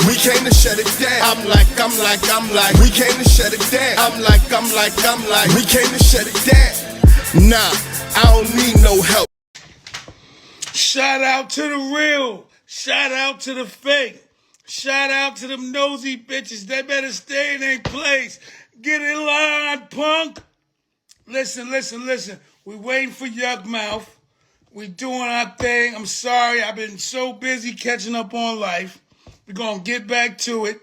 we came to shut it down. I'm like, we came to shut it down. I'm like, we came to shut it down. Nah, I don't need no help. Shout out to the real. Shout out to the fake. Shout out to them nosy bitches. They better stay in their place. Get in line, punk. Listen. We waiting for YukMouth. We doing our thing. I'm sorry, I've been so busy catching up on life. We're going to get back to it.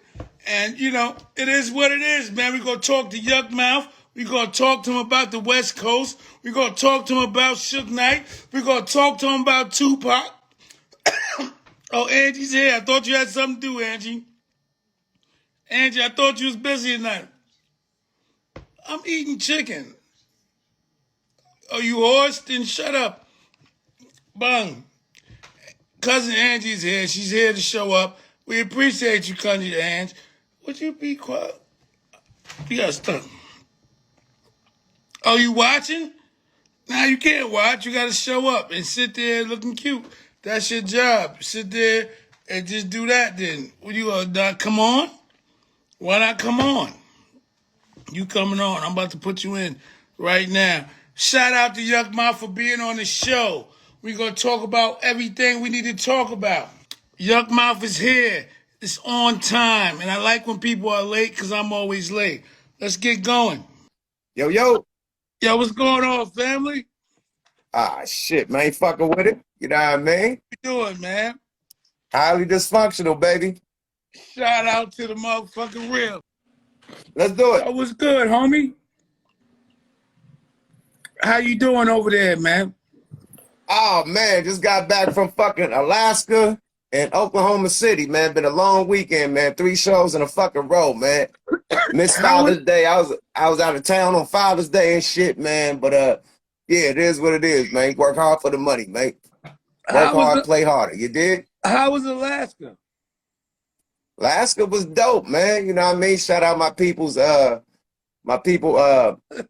And, you know, it is what it is, man. We're going to talk to YukMouth. We're going to talk to him about the West Coast. We're going to talk to him about Suge Knight. We're going to talk to him about Tupac. Oh, Angie's here. I thought you had something to do, Angie. Angie, I thought you was busy tonight. I'm eating chicken. Oh, you horse? Then shut up. Bung. Cousin Angie's here. She's here to show up. We appreciate you, Cousin Ange. Would you be quiet? You got stuck. Oh, you watching? Now you can't watch. You got to show up and sit there looking cute. That's your job. Sit there and just do that then. What you not come on? Why not come on? You coming on. I'm about to put you in right now. Shout out to YukMouth for being on the show. We're going to talk about everything we need to talk about. YukMouth is here. It's on time. And I like when people are late because I'm always late. Let's get going. Yo. Yo, what's going on, family? Ah, shit, man. Ain't fucking with it. You know what I mean? What you doing, man? Highly dysfunctional, baby. Shout out to the motherfucking real. Let's do it. That was good, homie. How you doing over there, man? Oh, man. Just got back from fucking Alaska and Oklahoma City, man. Been a long weekend, man. 3 shows in a fucking row, man. Missed Father's Day. I was out of town on Father's Day and shit, man. But yeah, it is what it is, man. Work hard for the money, mate. Work hard, play harder. You did? How was Alaska? Alaska was dope, man. You know what I mean? Shout out my people's Ron Bash,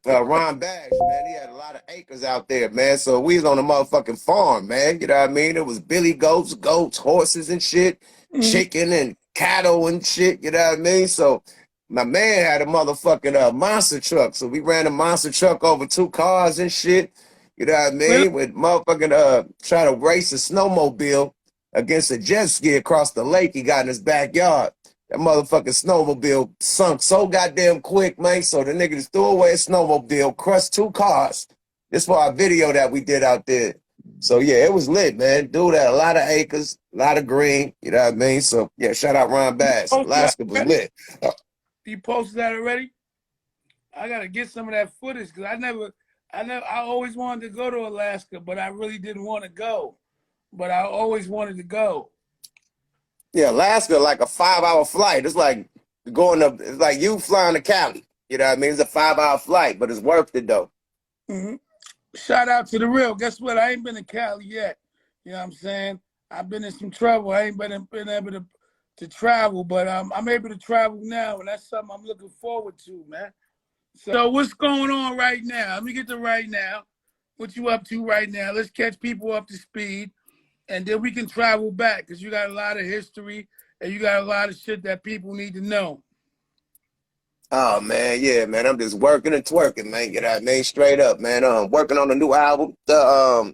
man. He had a lot of acres out there, man. So we was on a motherfucking farm, man. You know what I mean? It was billy goats, horses and shit, chicken and cattle and shit, you know what I mean? So my man had a motherfucking monster truck. So we ran a monster truck over 2 cars and shit. You know what I mean? With motherfucking try to race a snowmobile against a jet ski across the lake he got in his backyard. That motherfucking snowmobile sunk so goddamn quick, man. So the nigga just threw away a snowmobile, crushed 2 cars. This for our video that we did out there. So yeah, it was lit, man. Dude had a lot of acres, a lot of green, you know what I mean? So yeah, shout out Ron Bass. Alaska was lit. You posted that already? I gotta get some of that footage because I always wanted to go to Alaska, but I really didn't want to go. But I always wanted to go. Yeah, Alaska like a 5-hour flight. It's like it's like you flying to Cali. You know what I mean? It's a 5-hour flight, but it's worth it though. Shout out to the real. Guess what? I ain't been to Cali yet. You know what I'm saying? I've been in some trouble. I ain't been able to travel, but I'm able to travel now, and that's something I'm looking forward to, man. So what's going on right now? Let me get to right now. What you up to right now? Let's catch people up to speed. And then we can travel back because you got a lot of history and you got a lot of shit that people need to know. Oh, man, yeah, man. I'm just working and twerking, man. You know what I mean? Straight up, man. Working on a new album, the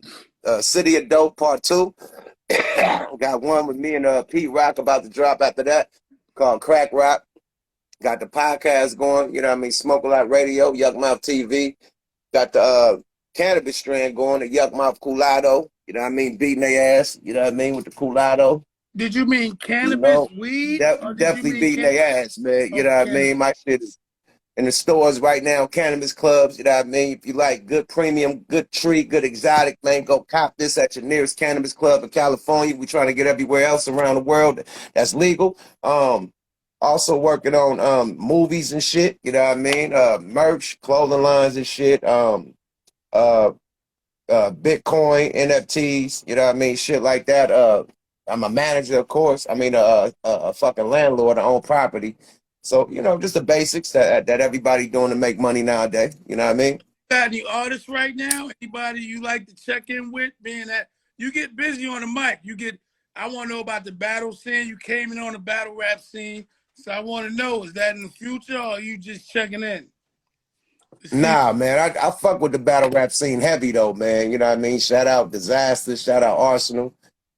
City of Dope Part 2. Got one with me and Pete Rock about to drop after that called Crack Rock. Got the podcast going, you know what I mean? Smoke a Lot Radio, YukMouth TV. Got the cannabis strand going, the YukMouth Culado. You know what I mean? Beating their ass, you know what I mean, with the Culado. Did you mean cannabis, weed? Definitely beating their ass, man. You know what I mean? My shit is in the stores right now, cannabis clubs, you know what I mean? If you like good premium, good treat, good exotic, man, go cop this at your nearest cannabis club in California. We're trying to get everywhere else around the world that's legal. Also working on movies and shit, you know what I mean? Merch, clothing lines and shit. Bitcoin, NFTs, you know what I mean? Shit like that. I'm a manager, of course. I mean, a fucking landlord, I own property. So, you know, just the basics that everybody doing to make money nowadays. You know what I mean? Got any artists right now? Anybody you like to check in with? Being that you get busy on the mic, I want to know about the battle scene. You came in on the battle rap scene. So I want to know, is that in the future or are you just checking in? Nah, man, I fuck with the battle rap scene heavy though, man. You know what I mean? Shout out Disaster, shout out Arsenal.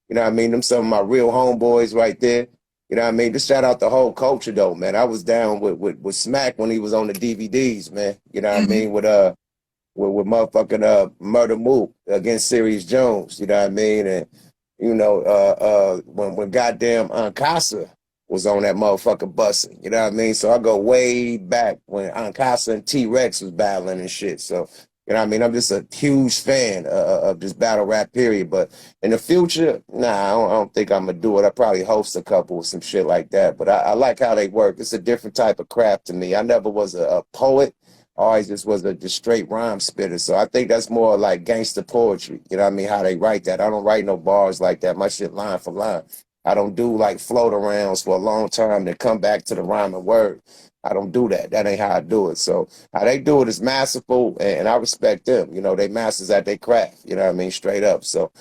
You know what I mean? Them some of my real homeboys right there. You know what I mean? Just shout out the whole culture though, man. I was down with Smack when he was on the DVDs, man. You know what I mean? With motherfucking Murder Mook against Sirius Jones, you know what I mean? And you know, when goddamn Ankasa was on that motherfucker busting, you know what I mean? So I go way back when Ankasa and T-Rex was battling and shit. So, you know what I mean? I'm just a huge fan of this battle rap period. But in the future, nah, I don't think I'm gonna do it. I probably host a couple or some shit like that. But I like how they work. It's a different type of craft to me. I never was a poet. I always just was a just straight rhyme spitter. So I think that's more like gangster poetry. You know what I mean? How they write that. I don't write no bars like that. My shit line for line. I don't do like float arounds for a long time then come back to the rhyming word. I don't do that. That ain't how I do it. So how they do it is masterful, and I respect them. You know, they masters at their craft. You know what I mean? Straight up. So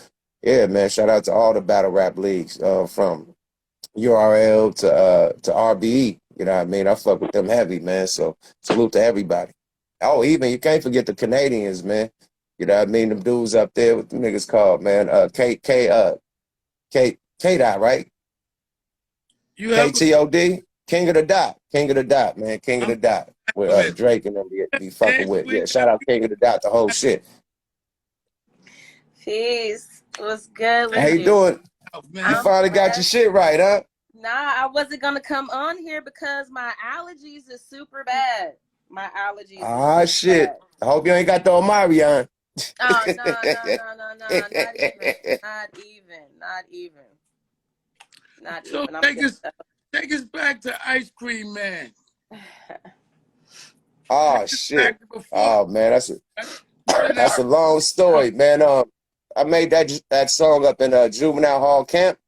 yeah, man, shout out to all the battle rap leagues from URL to RBE. You know what I mean? I fuck with them heavy, man. So salute to everybody. Oh, even you can't forget the Canadians, man. You know what I mean? Them dudes up there, what the niggas called, man. K-Dot, right? You have KTOD? King of the Dot. King of the Dot, man. King of the Dot. With Drake and them be fucking with. Yeah, shout out King of the Dot, the whole shit. Peace. What's good with How you doing? You finally got your shit right, huh? Nah, I wasn't gonna come on here because my allergies is super bad. My allergies. Ah, shit. Bad. I hope you ain't got the Omarion. Oh, no, not even. So take us back to Ice Cream Man. Oh shit. Oh man, that's a long story, man. I made that song up in a juvenile hall camp.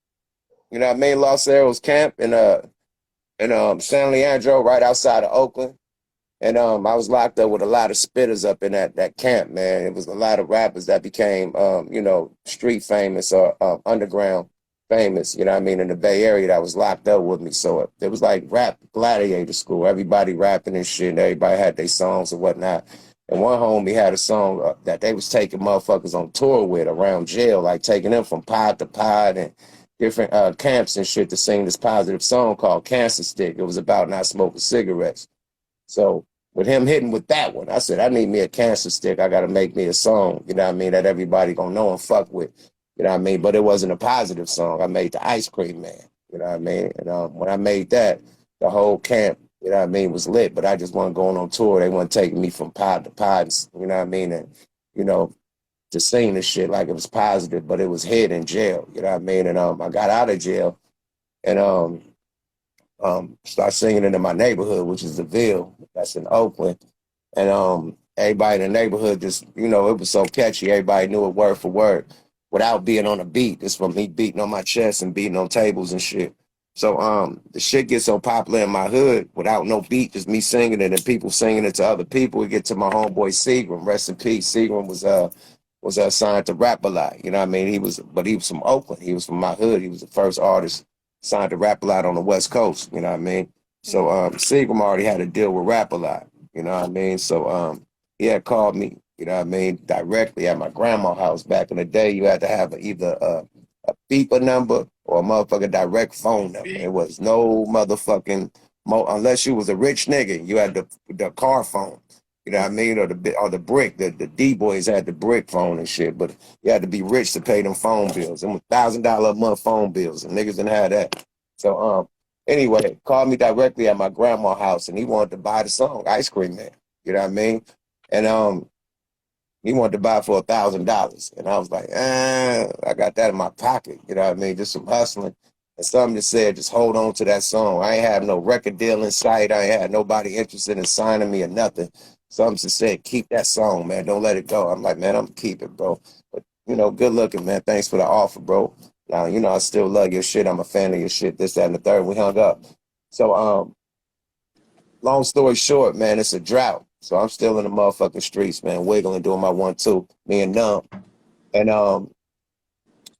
You know, I made Los Angeles camp in San Leandro, right outside of Oakland. And I was locked up with a lot of spitters up in that camp, man. It was a lot of rappers that became, you know, street famous or underground famous, you know what I mean, in the Bay Area that was locked up with me. So it was like rap gladiator school. Everybody rapping and shit, and everybody had their songs and whatnot. And one homie had a song that they was taking motherfuckers on tour with around jail, like taking them from pod to pod and different camps and shit to sing this positive song called Cancer Stick. It was about not smoking cigarettes. So with him hitting with that one, I said, I need me a cancer stick. I got to make me a song, you know what I mean, that everybody gonna know and fuck with, you know what I mean? But it wasn't a positive song. I made the Ice Cream Man, you know what I mean? And when I made that, the whole camp, you know what I mean, was lit. But I just wasn't going on tour. They weren't taking me from pod to pod, you know what I mean? And, you know, to sing this shit like it was positive, but it was hid in jail, you know what I mean? And I got out of jail and start singing it in my neighborhood, which is the Ville, that's in Oakland. And everybody in the neighborhood just, you know, it was so catchy. Everybody knew it word for word without being on a beat. It's from me beating on my chest and beating on tables and shit. So the shit gets so popular in my hood without no beat, just me singing it and people singing it to other people. It get to my homeboy Seagram, rest in peace. Seagram was signed to Rap a Lot. You know what I mean? He was from Oakland. He was from my hood. He was the first artist signed to Rap a Lot on the West Coast. You know what I mean? So Seagram already had a deal with Rap a Lot. You know what I mean? So he had called me, you know what I mean, directly at my grandma's house. Back in the day, you had to have either a beeper number or a motherfucking direct phone number. It was no motherfucking, unless you was a rich nigga, you had the car phone. You know what I mean? Or the brick. The D-boys had the brick phone and shit, but you had to be rich to pay them phone bills. Them $1,000 a month phone bills, and niggas didn't have that. So anyway, called me directly at my grandma's house, and he wanted to buy the song Ice Cream Man. You know what I mean? And he wanted to buy it for $1,000, and I was like, I got that in my pocket. You know what I mean? Just some hustling. And something that said, just hold on to that song. I ain't have no record deal in sight. I ain't had nobody interested in signing me or nothing. Something that said, keep that song, man. Don't let it go. I'm like, man, I'm going to keep it, bro. But, you know, good looking, man. Thanks for the offer, bro. Now, you know, I still love your shit. I'm a fan of your shit, this, that, and the third. We hung up. So, long story short, man, it's a drought. So I'm still in the motherfucking streets, man, wiggling, doing my 1-2, me and Numb. And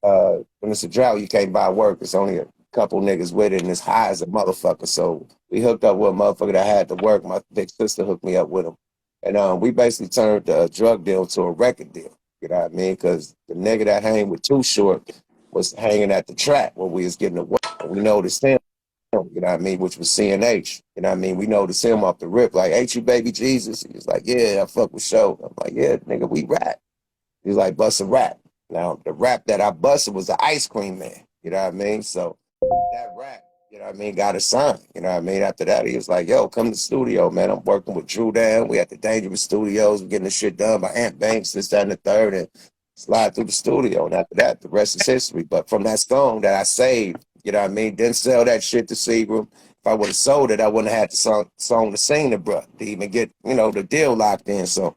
when it's a drought, you can't buy work. It's only a couple niggas with it, and it's high as a motherfucker. So we hooked up with a motherfucker that had to work. My big sister hooked me up with him, and we basically turned a drug deal to a record deal. You know what I mean? Because the nigga that hang with Too Short was hanging at the track where we was getting the work. We noticed him. You know what I mean? Which was CNH. You know what I mean? We noticed him off the rip. Like, ain't you baby Jesus? He was like, yeah, I fuck with show. I'm like, yeah, nigga, we rap. He was like, bust a rap. Now, the rap that I busted was the Ice Cream Man. You know what I mean? So that rap, you know what I mean, got a sign. You know what I mean? After that, he was like, yo, come to the studio, man. I'm working with Drew Down. We at the Dangerous Studios. We're getting the shit done by Ant Banks, this, that, and the third, and slide through the studio. And after that, the rest is history. But from that song that I saved, you know what I mean, didn't sell that shit to Seagram. If I would have sold it, I wouldn't have had the song to sing to bruh to even get, you know, the deal locked in. So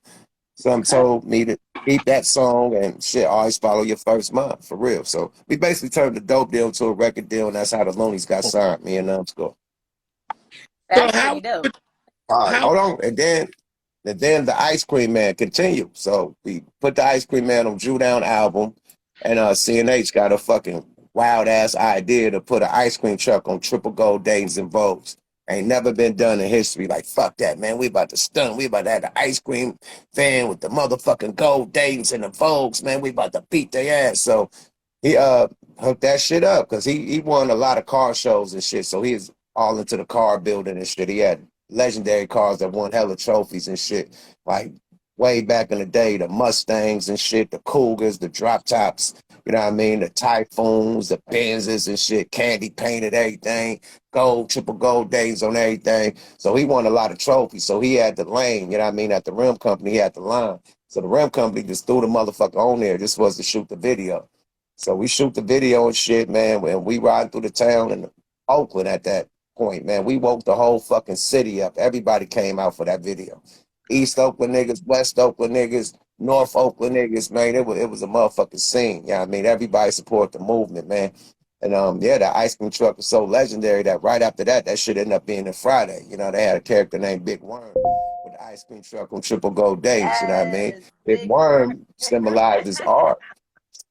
some told me to keep that song and shit, always follow your first month, for real. So we basically turned the dope deal to a record deal, and that's how the Loonies got signed, me and Numbskull. So That's pretty dope. All right, how hold on. And then the Ice Cream Man continued. So we put the Ice Cream Man on Drew Down album, and CNH got a fucking wild ass idea to put an ice cream truck on triple gold Dayton's and Vogues. Ain't never been done in history. Like, fuck that, man. We about to stun. We about to have the ice cream van with the motherfucking gold Dayton's and the Vogues, man. We about to beat their ass. So he hooked that shit up because he won a lot of car shows and shit. So he's all into the car building and shit. He had legendary cars that won hella trophies and shit. Like way back in the day, the Mustangs and shit, the Cougars, the drop tops, you know what I mean? The Typhoons, the Benzes and shit, candy painted everything, gold, triple gold days on everything. So he won a lot of trophies. So he had the lane, you know what I mean? At the Rim Company, he had the line. So the Rim Company just threw the motherfucker on there. This was to shoot the video. So we shoot the video and shit, man, and we ride through the town in Oakland at that point, man. We woke the whole fucking city up. Everybody came out for that video. East Oakland niggas, West Oakland niggas, North Oakland niggas, man. It was a motherfucking scene. You know what I mean? Everybody support the movement, man. And yeah, that ice cream truck was so legendary that right after that, that shit ended up being a Friday. You know, they had a character named Big Worm with the ice cream truck on triple gold days, you know what I mean? Yes, Big big word. Worm symbolizes art.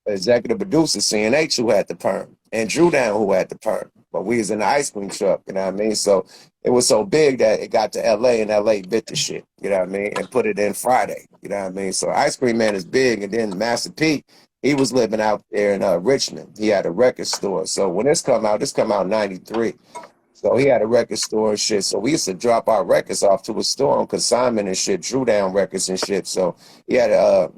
Executive producer CNH who had the perm, and Drew Down who had the perm. But we was in the ice cream truck, you know what I mean? So it was so big that it got to LA, and LA bit the shit, you know what I mean, and put it in Friday, you know what I mean? So Ice Cream Man is big, and then Master P, he was living out there in Richmond. He had a record store. So when this come out in 93. So he had a record store and shit. So we used to drop our records off to a store on consignment and shit, Drew Down records and shit. So he had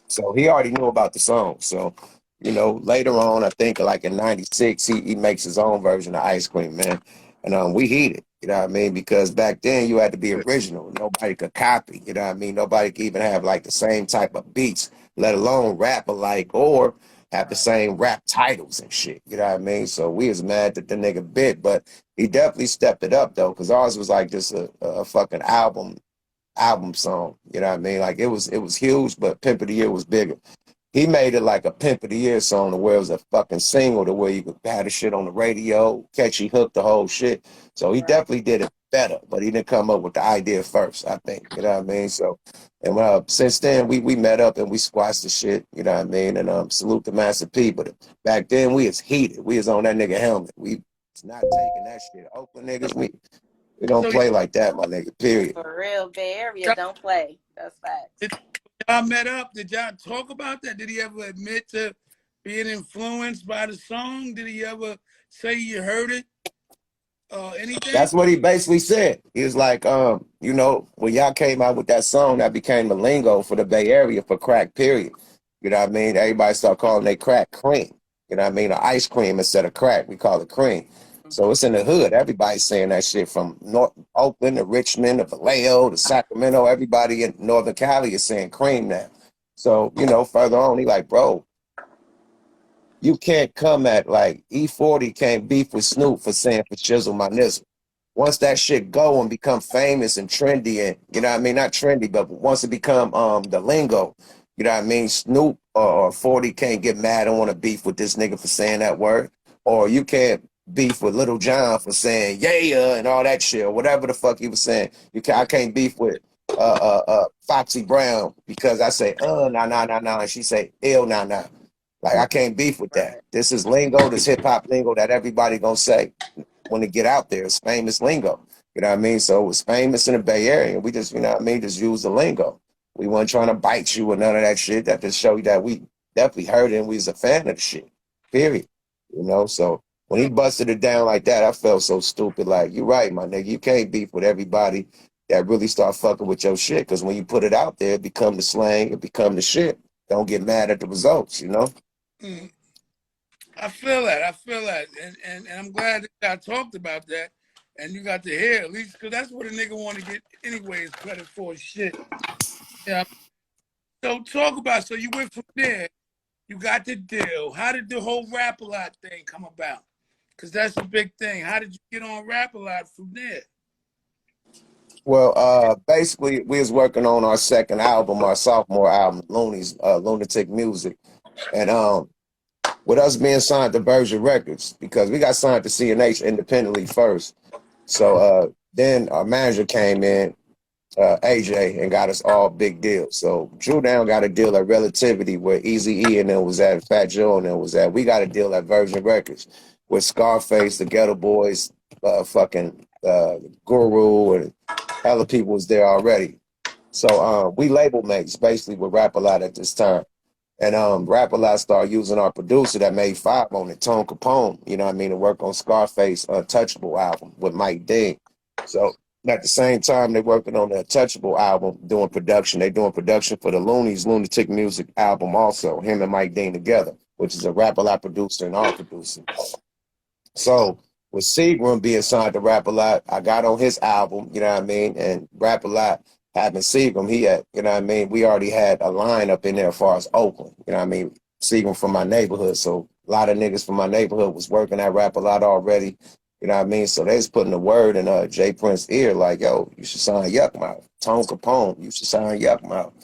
so he already knew about the song. So, you know, later on, I think like in 96, he makes his own version of Ice Cream Man. And we heated, you know what I mean? Because back then you had to be original. Nobody could copy, you know what I mean? Nobody could even have like the same type of beats, let alone rap alike or have the same rap titles and shit, you know what I mean? So we was mad that the nigga bit, but he definitely stepped it up though, because ours was like just a fucking album song. You know what I mean? Like it was huge, but Pimp of the Year was bigger. He made it like a Pimp of the Year song to where it was a fucking single to where you could have the shit on the radio, catchy hook, the whole shit. So he Right. definitely did it better, but he didn't come up with the idea first, I think. You know what I mean? So, and since then we met up and we squashed the shit, you know what I mean? And salute to Master P. But back then we was heated. We was on that nigga helmet. We was not taking that shit. Oakland niggas, we don't so play like that, my nigga, period. For real, Bay Area y'all, don't play. That's facts. y'all met up? Did y'all talk about that? Did he ever admit to being influenced by the song? Did he ever say you heard it? Anything? That's what he basically said. He was like, you know, when y'all came out with that song, that became the lingo for the Bay Area for crack, period. You know what I mean? Everybody started calling they crack cream. You know what I mean? Or ice cream instead of crack. We call it cream. So it's in the hood. Everybody's saying that shit from North Oakland to Richmond to Vallejo to Sacramento. Everybody in Northern Cali is saying cream now. So, you know, further on, he like, bro, you can't come at like E40 can't beef with Snoop for saying for chisel my nizzle. Once that shit go and become famous and trendy, and you know what I mean, not trendy, but once it become the lingo, you know what I mean, Snoop or 40 can't get mad and want to beef with this nigga for saying that word, or you can't beef with Little John for saying yeah and all that shit or whatever the fuck he was saying. I can't beef with Foxy Brown because I say nah nah nah nah and she say nah nah. Like I can't beef with that. This is lingo, this hip hop lingo that everybody gonna say when it get out there. It's famous lingo. You know what I mean? So it was famous in the Bay Area. We just, you know what I mean, just use the lingo. We weren't trying to bite you or none of that shit. That just show you that we definitely heard it and we was a fan of the shit. Period. You know, so when he busted it down like that, I felt so stupid. Like, you're right, my nigga. You can't beef with everybody that really start fucking with your shit. Because when you put it out there, it become the slang, it become the shit. Don't get mad at the results, you know? Mm. I feel that. I feel that. And I'm glad that I talked about that and you got to hear at least, because that's what a nigga want to get anyways, credit for shit. Yeah. So talk about, so you went from there, you got the deal. How did the whole Rap-A-Lot thing come about? Because that's a big thing. How did you get on Rap-A-Lot from there? Well, basically, we was working on our second album, our sophomore album, Looney's Lunatic Music. And with us being signed to Virgin Records, because we got signed to CNH independently first. So then our manager came in, AJ, and got us all big deals. So Drew Down got a deal at Relativity where Eazy-E and then was at Fat Joe and then was at. We got a deal at Virgin Records with Scarface, the Ghetto Boys, fucking Guru, and hella people was there already. So we label mates basically with Rap-A-Lot at this time. And Rap-A-Lot started using our producer that made Five on it, Tone Capone, you know what I mean, to work on Scarface Untouchable album with Mike Dean. So at the same time, they're working on the Untouchable album, doing production. They're doing production for the Looney's Lunatic Music album also, him and Mike Dean together, which is a Rap-A-Lot producer and our producer. So with Seagram being signed to Rap-A-Lot, I got on his album, you know what I mean, and Rap-A-Lot having Seagram, he had, you know what I mean, we already had a line up in there as far as Oakland, you know what I mean, Seagram from my neighborhood, so a lot of niggas from my neighborhood was working at Rap-A-Lot already, you know what I mean, so they was putting the word in Jay Prince's ear, like, yo, you should sign YukMouth. Tone Capone, you should sign YukMouth.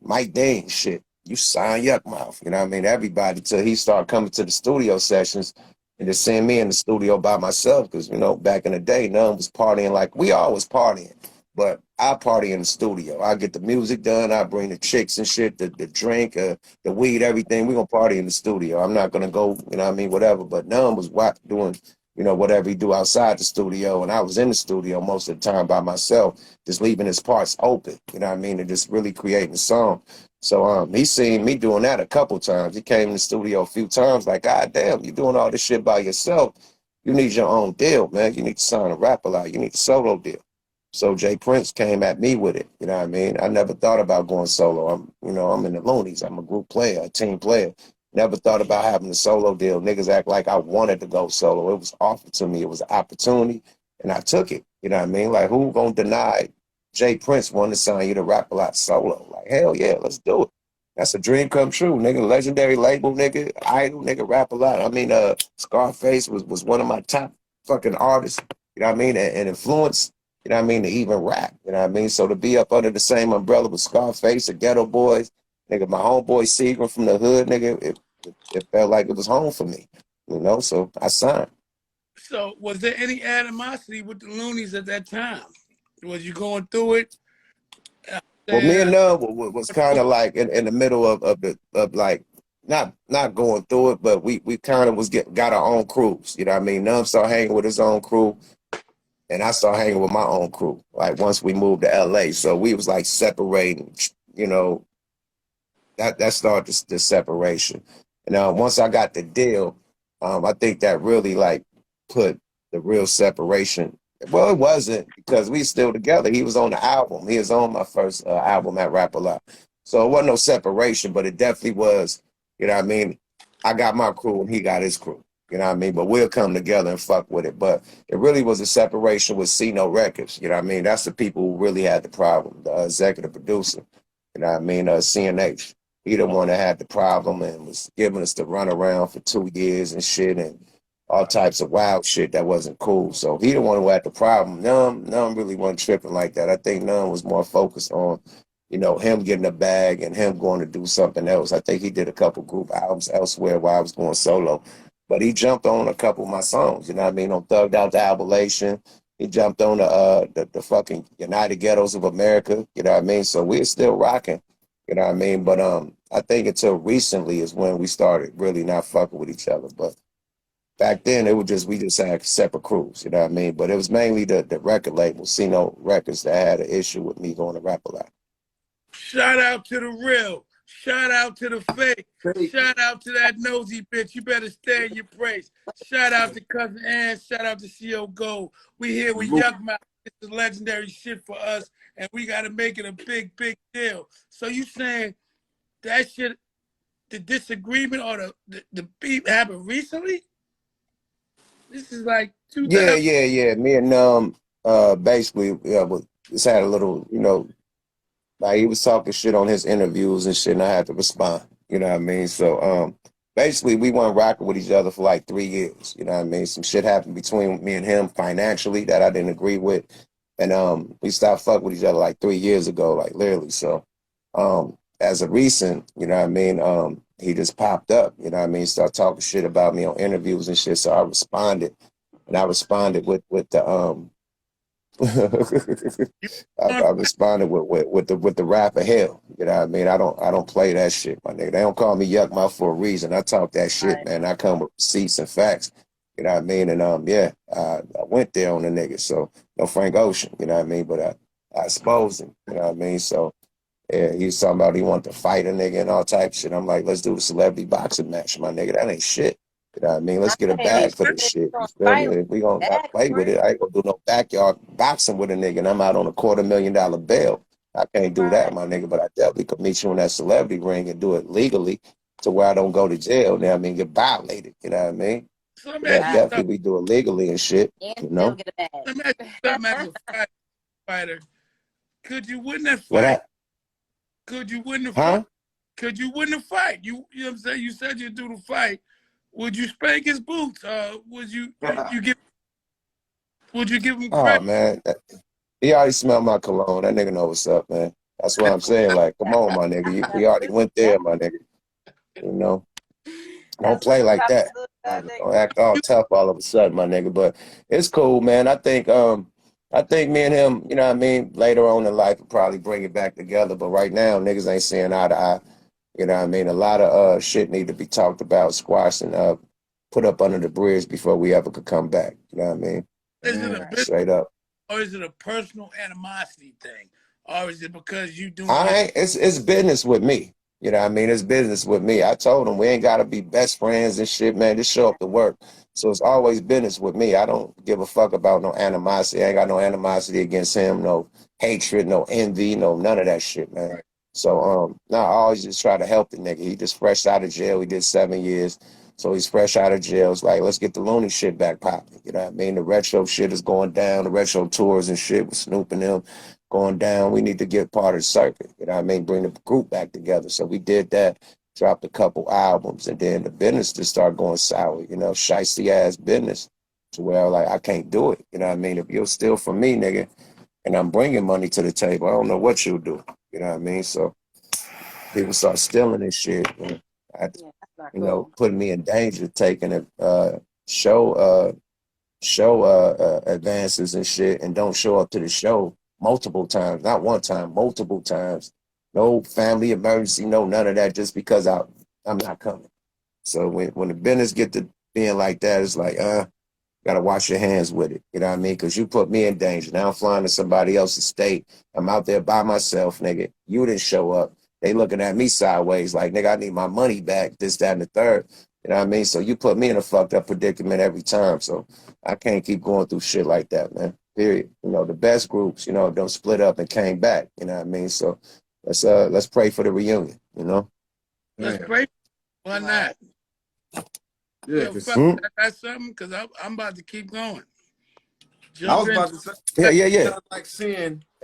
Mike Dean, shit, you should sign YukMouth, you know what I mean, everybody, till he started coming to the studio sessions, and just seeing me in the studio by myself, because, you know, back in the day, none was partying like we all was partying. But I party in the studio. I get the music done. I bring the chicks and shit, the drink, the weed, everything. We're going to party in the studio. I'm not going to go, you know what I mean, whatever. But none was doing, you know, whatever he do outside the studio. And I was in the studio most of the time by myself, just leaving his parts open, you know what I mean, and just really creating a song. So he seen me doing that a couple times. He came in the studio a few times like, God damn, you doing all this shit by yourself. You need your own deal, man. You need to sign a Rap-A-Lot. You need a solo deal. So Jay Prince came at me with it. You know what I mean? I never thought about going solo. I'm in the Loonies. I'm a group player, a team player. Never thought about having a solo deal. Niggas act like I wanted to go solo. It was offered to me. It was an opportunity, and I took it. You know what I mean? Like, who gonna deny Jay Prince wanting to sign you to Rap-A-Lot solo? Like, hell yeah, let's do it. That's a dream come true, nigga. Legendary label, nigga. Idol, nigga. Rap-A-Lot. I mean, Scarface was one of my top fucking artists. You know what I mean? And influence. You know what I mean? To even rap, you know what I mean? So to be up under the same umbrella with Scarface, the Ghetto Boys, nigga, my homeboy Seagram from the hood, nigga, it felt like it was home for me, you know? So I signed. So was there any animosity with the Loonies at that time? Was you going through it? Well, me and Nub was kind of like in the middle of like, not going through it, but we kind of got our own crews, you know what I mean? Nub started hanging with his own crew. And I started hanging with my own crew, like once we moved to LA. So we was like separating, you know, that started the separation. And once I got the deal, I think that really like put the real separation. Well, it wasn't because we still together. He was on the album. He was on my first album at Rap-A-Lot. So it wasn't no separation, but it definitely was, you know what I mean? I got my crew and he got his crew. You know what I mean? But we'll come together and fuck with it. But it really was a separation with C-No Records. You know what I mean? That's the people who really had the problem, the executive producer. You know what I mean? CNH. He the one that had the problem and was giving us the runaround for 2 years and shit and all types of wild shit that wasn't cool. So he the one who had the problem. None really wasn't tripping like that. I think None was more focused on, you know, him getting a bag and him going to do something else. I think he did a couple group albums elsewhere while I was going solo. But he jumped on a couple of my songs, you know what I mean? On Thugged Out to Appalachian. He jumped on the fucking United Ghettos of America, you know what I mean? So we're still rocking, you know what I mean? But I think until recently is when we started really not fucking with each other. But back then it was just we just had separate crews, you know what I mean? But it was mainly the record label, Cino Records, that had an issue with me going to rap a lot. Shout out to the real. Shout out to the fake. Shout out to that nosy bitch. You better stay in your place. Shout out to Cousin Ann. Shout out to CO Gold. We here with YukMouth. This is legendary shit for us, and we got to make it a big, big deal. So you saying that shit, the disagreement or the beef happened recently? This is like 2000. Yeah. Me and basically just had a little, like he was talking shit on his interviews and shit, and I had to respond. You know what I mean? So basically we weren't rocking with each other for like 3 years. You know what I mean? Some shit happened between me and him financially that I didn't agree with. And we stopped fucking with each other like 3 years ago, like literally. So as a recent, you know what I mean, he just popped up, you know what I mean, started talking shit about me on interviews and shit. So I responded. And I responded with the I responded with the rap of hell. You know what I mean? I don't play that shit, my nigga. They don't call me YukMouth for a reason. I talk that shit, man. I come with receipts and facts. You know what I mean? And I went there on the nigga. So no Frank Ocean, you know what I mean? But I exposed him, you know what I mean? So yeah, he was talking about he wanted to fight a nigga and all type of shit. I'm like, let's do the celebrity boxing match, my nigga. That ain't shit. You know what I mean? Let's get a bag for this shit. You feel me? If we gonna play with it, I ain't gonna do no backyard boxing with a nigga and I'm out on a $250,000 bail. I can't do that, my nigga, but I definitely could meet you in that celebrity ring and do it legally to where I don't go to jail. You know what I mean? Get violated. You know what I mean? So Definitely we do it legally and shit. You know? As a fighter, could you win that fight? Could you win the fight? Could you win the fight? You know what I'm saying? You said you'd do the fight. Would you spank his boots? Would you give him credit? Oh man, he already smelled my cologne. That nigga know what's up, man. That's what I'm saying. Like, come on, my nigga. We already went there, my nigga. You know, don't play like that. Don't act all tough all of a sudden, my nigga. But it's cool, man. I think me and him, you know what I mean, later on in life will probably bring it back together. But right now, niggas ain't seeing eye to eye. You know what I mean? A lot of shit need to be talked about, squashed, and put up under the bridge before we ever could come back. You know what I mean? Is it a straight up? Or is it a personal animosity thing? Or is it because you do? It's business with me. You know what I mean? It's business with me. I told him we ain't got to be best friends and shit, man. Just show up to work. So it's always business with me. I don't give a fuck about no animosity. I ain't got no animosity against him, no hatred, no envy, no none of that shit, man. Right. So I always just try to help the nigga. He just fresh out of jail. He did 7 years. So he's fresh out of jail. It's like, let's get the looney shit back popping. You know what I mean? The retro shit is going down. The retro tours and shit with Snoop and them going down. We need to get part of the circuit. You know what I mean? Bring the group back together. So we did that, dropped a couple albums, and then the business just started going sour, you know, shiesty ass business. To where like, I can't do it. You know what I mean? If you'll steal from me, nigga, and I'm bringing money to the table, I don't know what you'll do. You know what I mean? So people start stealing this shit. You know, putting me in danger, taking show advances and shit, and don't show up to the show multiple times, not one time, multiple times. No family emergency, no none of that, just because I'm not coming. So when the business get to being like that, it's like, gotta wash your hands with it. You know what I mean? Because you put me in danger. Now I'm flying to somebody else's state. I'm out there by myself, nigga. You didn't show up. They looking at me sideways like, nigga, I need my money back, this, that, and the third. You know what I mean? So you put me in a fucked up predicament every time. So I can't keep going through shit like that, man. Period. You know, the best groups, you know, don't split up and came back. You know what I mean? So let's pray for the reunion, you know? Let's pray. Why not? Yeah, that's something, because I'm about to keep going. I was about to say, yeah.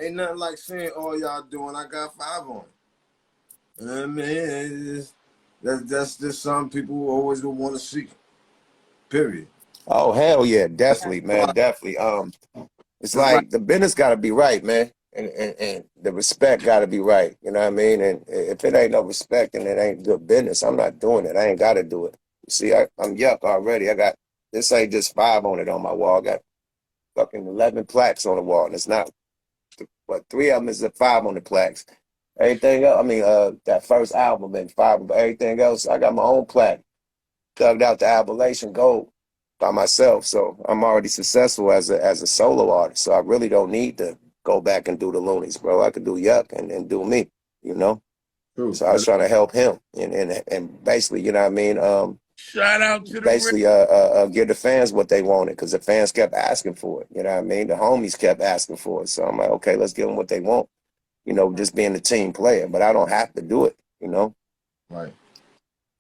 Ain't nothing like seeing all y'all doing. I got 5 on. You know what I mean? That's just some people always will want to see. Period. Oh, hell yeah, definitely, man, definitely. It's like the business got to be right, man, and the respect got to be right. You know what I mean? And if it ain't no respect and it ain't good business, I'm not doing it. I ain't got to do it. See, I'm yuck already. I got, this ain't just 5 on it on my wall. I got fucking 11 plaques on the wall, and it's not, but 3 of them is a 5 on the plaques. Everything else, I mean, that first album and five, but everything else, I got my own plaque, dug out the Appalachian Gold by myself. So I'm already successful as a solo artist. So I really don't need to go back and do the Loonies, bro. I could do Yuck and do me, you know? True. So I was trying to help him and basically, you know what I mean? Shout out to the Basically give the fans what they wanted because the fans kept asking for it. You know what I mean? The homies kept asking for it. So I'm like, okay, let's give them what they want. You know, just being a team player, but I don't have to do it. You know? Right.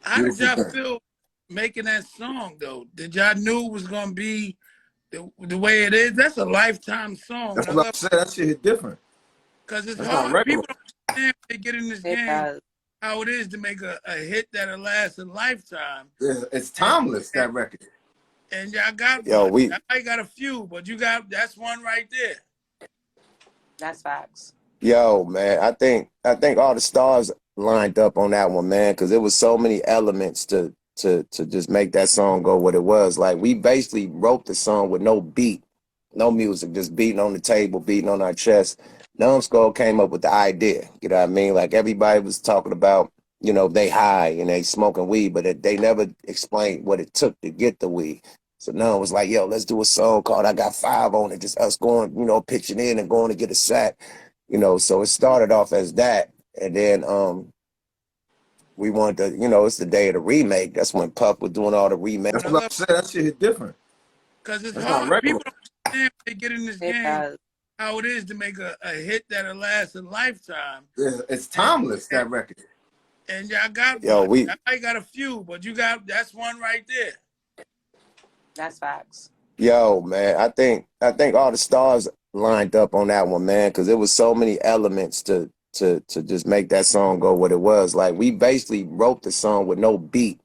How did y'all feel making that song though? Did y'all knew it was gonna be the way it is? That's a lifetime song. That's And I what I love said. That shit hit different. because it's That's not hard. regular. People don't understand when they get in this It game does. how it is to make a hit that'll last a lifetime. It's timeless, that record. And y'all got Yo, one. I got a few, but that's one right there. That's facts. Yo, man, I think all the stars lined up on that one, man, because there was so many elements to just make that song go what it was. Like we basically wrote the song with no beat, no music, just beating on the table, beating on our chest. Numbskull came up with the idea, you know what I mean? Like everybody was talking about, you know, they high and they smoking weed, but they never explained what it took to get the weed. So Num was like, yo, let's do a song called I Got Five on it, just us going, you know, pitching in and going to get a sack. You know, so it started off as that, and then we wanted to, you know, it's the day of the remake. That's when Puff was doing all the remakes. That's what I said. That shit hit different. Because it's That's hard. not regular. People don't understand when they get in this It game does. how it is to make a hit that'll last a lifetime. It's timeless, that record. And y'all got Yo, one. I got a few, but that's one right there. That's facts. Yo, man, I think all the stars lined up on that one, man, because there was so many elements to just make that song go what it was. Like we basically wrote the song with no beat,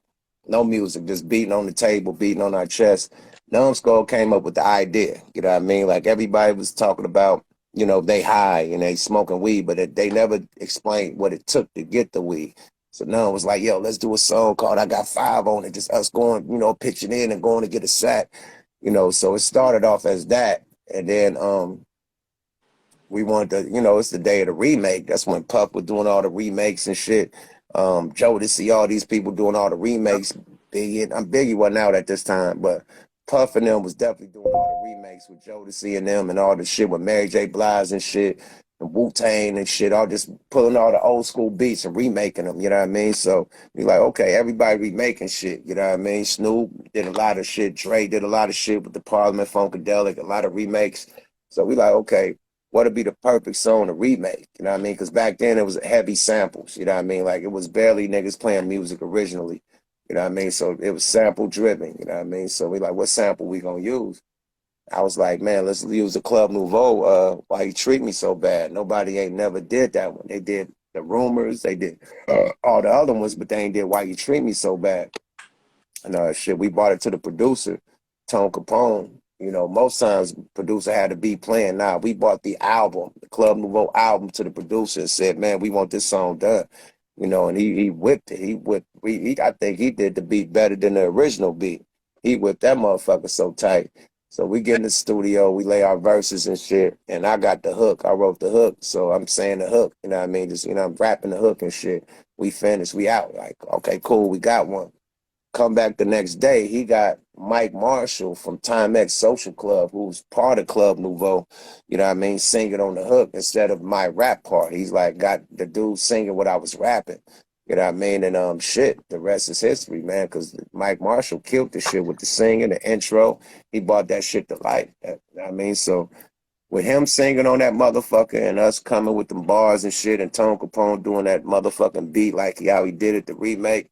no music, just beating on the table, beating on our chest. Numbskull came up with the idea, you know what I mean? Like everybody was talking about, you know, they high and they smoking weed, but they never explained what it took to get the weed. So Num was like, yo, let's do a song called I Got Five on it, just us going, you know, pitching in and going to get a sack. You know, so it started off as that, and then we wanted to, you know, it's the day of the remake. That's when Puff was doing all the remakes and shit. Jodeci, all these people doing all the remakes. Biggie wasn't out at this time, but Puff and them was definitely doing all the remakes with Jodeci and them and all the shit with Mary J. Blige and shit, and Wu-Tang and shit, all just pulling all the old school beats and remaking them, you know what I mean? So we like, okay, everybody remaking shit, you know what I mean? Snoop did a lot of shit, Dre did a lot of shit with the Parliament Funkadelic, a lot of remakes. So we like, okay, what'd be the perfect song to remake, you know what I mean? Because back then it was heavy samples, you know what I mean? Like it was barely niggas playing music originally, you know what I mean? So it was sample driven, you know what I mean? So we like, what sample we gonna use? I was like, man, let's use the Club Nouveau. Why You Treat Me So Bad. Nobody ain't never did that one. They did The Rumors, they did all the other ones, but they ain't did Why You Treat Me So Bad. And shit, we brought it to the producer, Tone Capone. You know, most times producer had to be playing. Nah, we bought the album, the Club Nouveau album, to the producer and said, man, we want this song done. You know, and he whipped it. I think he did the beat better than the original beat. He whipped that motherfucker so tight. So we get in the studio, we lay our verses and shit, and I got the hook. I wrote the hook, so I'm saying the hook. You know what I mean? Just, you know, I'm rapping the hook and shit. We finished, we out. Like, okay, cool, we got one. Come back the next day, he got Mike Marshall from Time X Social Club, who's part of Club Nouveau, you know what I mean, singing on the hook instead of my rap part. He's like, got the dude singing what I was rapping. You know what I mean? And shit, the rest is history, man, because Mike Marshall killed the shit with the singing, the intro. He brought that shit to life. You know what I mean? So with him singing on that motherfucker and us coming with them bars and shit and Tone Capone doing that motherfucking beat like how he did it, the remake,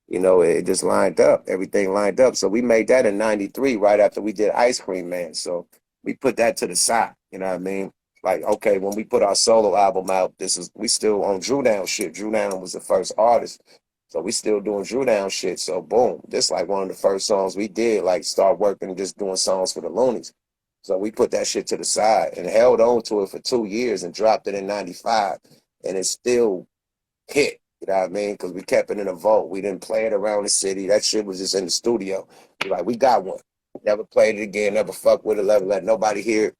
you know, it just lined up. Everything lined up. So we made that in 93 right after we did Ice Cream Man. So we put that to the side, you know what I mean? Like, okay, when we put our solo album out, we still on Drew Down shit. Drew Down was the first artist. So we still doing Drew Down shit. So boom, this like one of the first songs we did, like start working just doing songs for the Loonies. So we put that shit to the side and held on to it for 2 years and dropped it in 95. And it still hit, you know what I mean? Because we kept it in a vault. We didn't play it around the city. That shit was just in the studio. Like, we got one. Never played it again, never fucked with it, never let nobody hear it.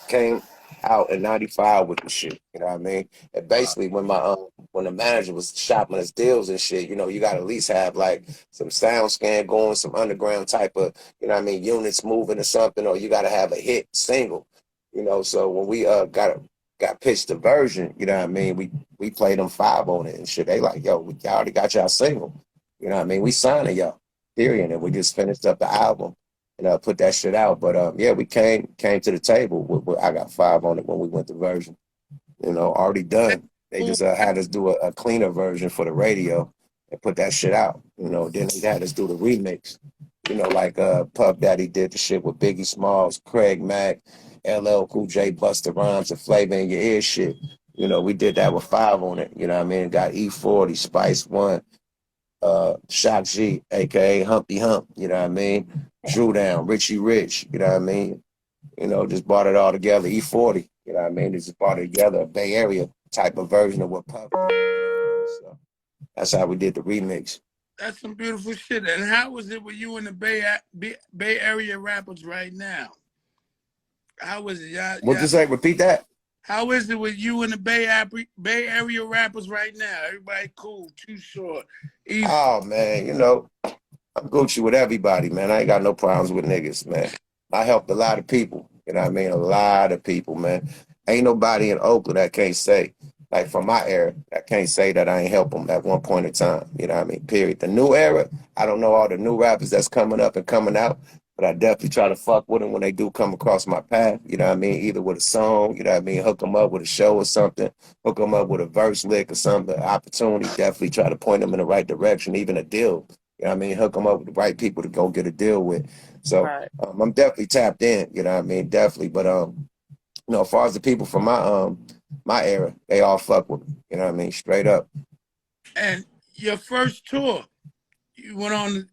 Came out in '95 with the shit. You know what I mean? And basically, when the manager was shopping us deals and shit, you know, you got to at least have like some sound scan going, some underground type of, you know what I mean, units moving or something, or you got to have a hit single. You know, so when we got pitched the version, you know what I mean, we played them 5 on it and shit. They like, yo, we already got y'all single. You know what I mean? We signed y'all, period, and we just finished up the album and put that shit out. But yeah, we came to the table. I got 5 on it when we went to version. You know, already done. They just had us do a cleaner version for the radio and put that shit out. You know, then they had us do the remix. You know, like Puff Daddy did the shit with Biggie Smalls, Craig Mack, LL Cool J, Busta Rhymes, and Flavor in Your Ear shit. You know, we did that with 5 on it. You know what I mean? Got E40, Spice One, Shock G, aka Humpty Hump. You know what I mean? Drew Down, Richie Rich. You know what I mean? You know, just brought it all together. E40. You know what I mean? Just brought it together. A Bay Area type of version of what Puff did. So that's how we did the remix. That's some beautiful shit. And how is it with you and the Bay Area rappers right now? How is it? What you say? Repeat that. How is it with you and the Bay Area rappers right now? Everybody cool, Too Short, easy. Oh, man, you know, I'm Gucci with everybody, man. I ain't got no problems with niggas, man. I helped a lot of people, you know what I mean? A lot of people, man. Ain't nobody in Oakland that can't say, like from my era, that can't say that I ain't help them at one point in time, you know what I mean? Period. The new era, I don't know all the new rappers that's coming up and coming out, but I definitely try to fuck with them when they do come across my path, you know what I mean? Either with a song, you know what I mean? Hook them up with a show or something, hook them up with a verse lick or something, opportunity, definitely try to point them in the right direction, even a deal, you know what I mean? Hook them up with the right people to go get a deal with. So Right. I'm definitely tapped in, you know what I mean? Definitely, but you know, as far as the people from my era, they all fuck with me, you know what I mean? Straight up. And your first tour, you went on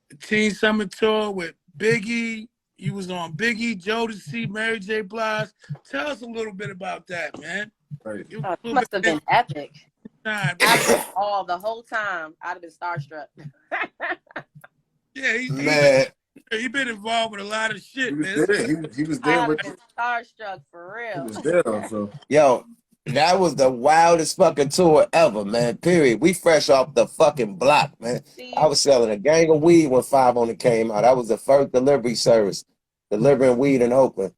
the Teen Summer Tour with Biggie. You was on Biggie, Jodeci, Mary J. Blige. Tell us a little bit about that, man. Right. It must have been epic. The whole time, I'd have been starstruck. Yeah, he been involved with a lot of shit, He was man. there. He was there I'd with have been starstruck for real. He was there, so. Yo, that was the wildest fucking tour ever, man. Period. We fresh off the fucking block, man. See? I was selling a gang of weed when 5 on it came out. I was the first delivery service delivering weed in Oakland.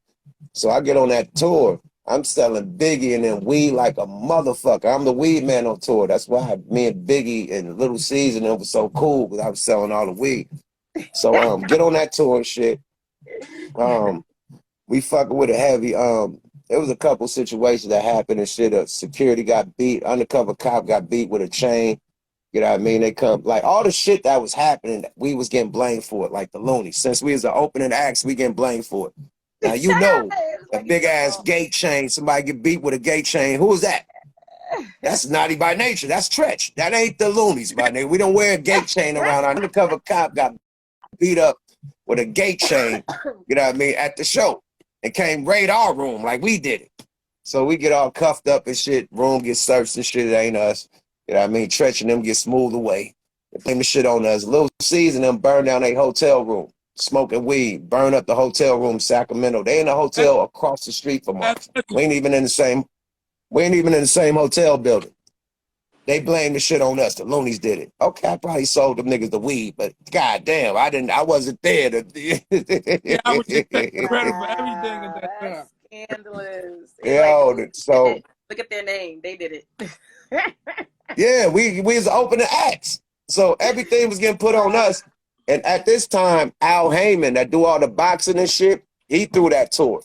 So I get on that tour. I'm selling Biggie and then weed like a motherfucker. I'm the weed man on tour. That's why me and Biggie and Little C's and it was so cool because I was selling all the weed. So get on that tour and shit. We fucking with it heavy. There was a couple situations that happened and shit. A security got beat, undercover cop got beat with a chain. You know what I mean? They come like all the shit that was happening, we was getting blamed for it, like the looney. Since we was the opening acts, we getting blamed for it. Now you know a big ass gate chain, somebody get beat with a gate chain. Who is that? That's naughty by nature. That's Tretch. That ain't the loonies by nature. We don't wear a gate chain around. Our undercover cop got beat up with a gate chain, you know what I mean, at the show. And came raid our room like we did it. So we get all cuffed up and shit. Room gets searched and shit. It ain't us. You know what I mean? Tretch and them get smoothed away. They blame the shit on us. Little C's and them burn down a hotel room. Smoking weed. Burn up the hotel room in Sacramento. They in a hotel across the street from us. We ain't even in the same hotel building. They blame the shit on us. The loonies did it. Okay, I probably sold them niggas the weed, but goddamn, I wasn't there. Yeah, I was just taking credit for everything at that time. Scandalous. Yo, so look at their name. They did it. Yeah, we was opening acts. So everything was getting put on us. And at this time, Al Heyman, that do all the boxing and shit, he threw that tour.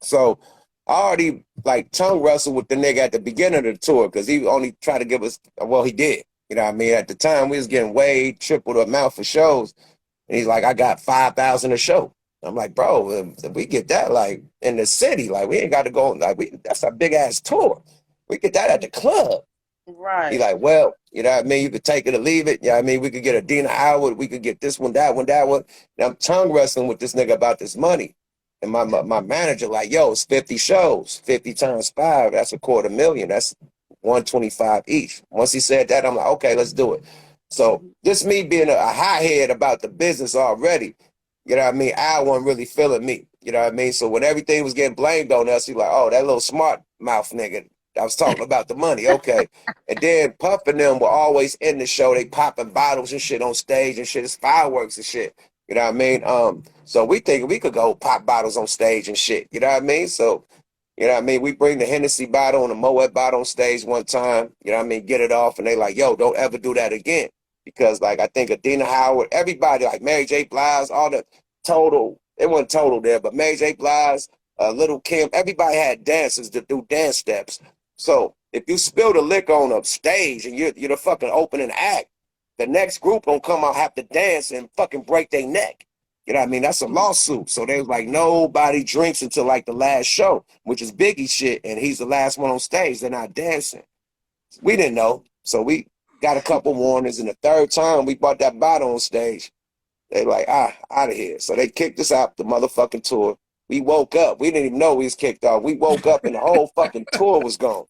So I already like tongue wrestled with the nigga at the beginning of the tour because he only tried to give us, well, he did. You know what I mean? At the time, we was getting way triple the amount for shows. And he's like, I got 5,000 a show. I'm like, bro, if we get that like in the city, like we ain't got to go, like that's a big ass tour. We get that at the club. Right. He like, well, you know what I mean? You could take it or leave it. You know what I mean? We could get a Dina Howard. We could get this one, that one, that one. And I'm tongue wrestling with this nigga about this money. And my manager like, yo, it's 50 shows, 50 times 5. That's $250,000. That's 125 each. Once he said that, I'm like, okay, let's do it. So this me being a high head about the business already, you know what I mean? Al wasn't really feeling me. You know what I mean? So when everything was getting blamed on us, he like, oh, that little smart mouth nigga. I was talking about the money, okay. And then Puff and them were always in the show. They popping bottles and shit on stage and shit. It's fireworks and shit. You know what I mean? So we thinking we could go pop bottles on stage and shit. You know what I mean? So, you know what I mean? We bring the Hennessy bottle and the Moet bottle on stage one time. You know what I mean? Get it off, and they like, yo, don't ever do that again. Because like I think Adina Howard, everybody like Mary J. Blige, all the total, it wasn't total there, but Mary J. Blige, Little Kim, everybody had dancers to do dance steps. So if you spill the liquor on a stage and you're the fucking opening act, the next group gonna come out, have to dance and fucking break their neck. You know what I mean? That's a lawsuit. So they was like, nobody drinks until like the last show, which is Biggie shit, and he's the last one on stage. They're not dancing. We didn't know. So we got a couple warnings, and the third time we brought that bottle on stage, they like, out of here. So they kicked us out the motherfucking tour. We woke up. We didn't even know we was kicked off. We woke up and the whole fucking tour was gone.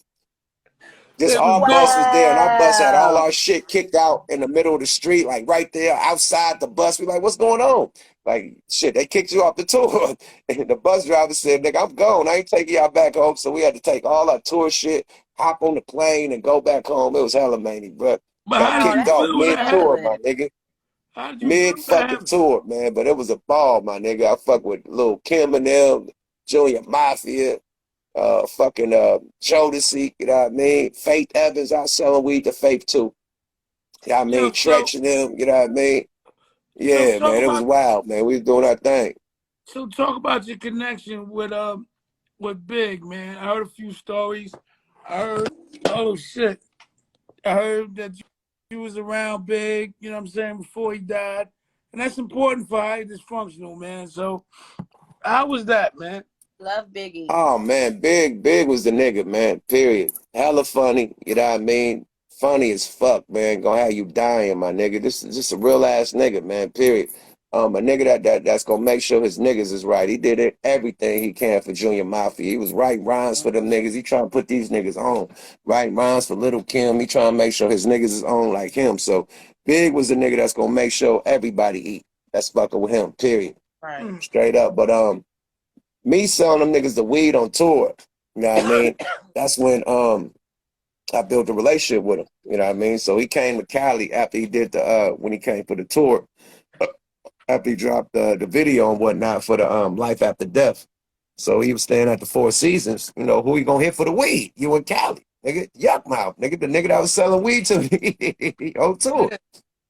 Just our bus was there, and our bus had all our shit kicked out in the middle of the street, like right there outside the bus. We like, what's going on? Like, shit, they kicked you off the tour. And the bus driver said, nigga, I'm gone. I ain't taking y'all back home. So we had to take all our tour shit, hop on the plane, and go back home. It was hella manic, bro. Got kicked off mid-tour, my nigga. Mid-fucking tour, man. But it was a ball, my nigga. I fuck with Lil Kim and them, Junior Mafia, fucking Jodeci, you know what I mean? Faith Evans, I was selling weed to Faith too. You know what I mean? Tretch and them, you know what I mean? Yeah, man, it was wild, man. We was doing our thing. So talk about your connection with Big, man. I heard a few stories. I heard, oh shit. I heard that you was around Big, you know what I'm saying, before he died. And that's important for HighlyDishFunctional, man. So how was that, man? Love Biggie. Oh man, Big was the nigga, man. Period. Hella funny, you know what I mean? Funny as fuck, man. Gonna have you dying, my nigga. This is just a real ass nigga, man. Period. A nigga that's gonna make sure his niggas is right. He did everything he can for Junior Mafia. He was writing rhymes for them niggas. He trying to put these niggas on. Writing rhymes for Little Kim. He trying to make sure his niggas is on like him. So Big was the nigga that's gonna make sure everybody eat. That's fucking with him. Period. Right. Straight up. But me selling them niggas the weed on tour, you know what I mean? That's when I built a relationship with him, you know what I mean? So he came to Cali after he did when he came for the tour, after he dropped the video and whatnot for the Life After Death. So he was staying at the Four Seasons. You know, who you gonna hit for the weed? You in Cali, nigga. YukMouth, nigga, the nigga that was selling weed to me on tour.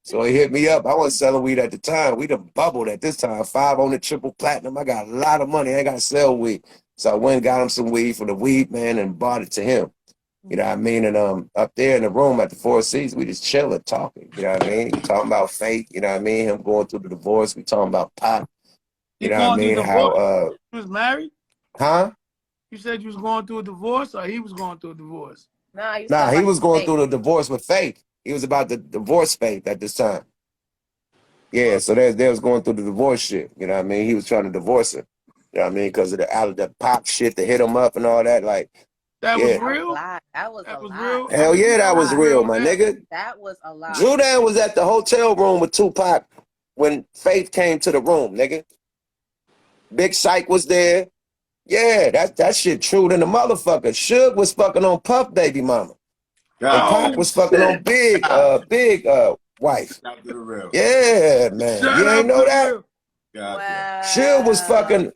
So he hit me up. I wasn't selling weed at the time. We done bubbled at this time. 5 on the triple platinum. I got a lot of money. I ain't got to sell weed. So I went and got him some weed from the weed man and bought it to him. You know what I mean? And up there in the room at the Four Seasons, we just chilling, talking. You know what I mean? Talking about Faith. You know what I mean? Him going through the divorce. We talking about Pop. You know what I mean? How he was married? Huh? You said you was going through a divorce, or he was going through a divorce? Nah, he was going through the divorce with Faith. He was about to divorce Faith at this time. Yeah, so they was going through the divorce shit. You know what I mean? He was trying to divorce her. You know what I mean? Because of the Pop shit that hit him up and all that. Like, that was real? That was real? Hell yeah, that was real, my nigga. That was a lie. Judan was at the hotel room with Tupac when Faith came to the room, nigga. Big Psych was there. Yeah, that shit true than the motherfucker. Suge was fucking on Puff baby mama. And Pop was fucking on Big wife. Yeah, man. You ain't know that? Wow. Suge was fucking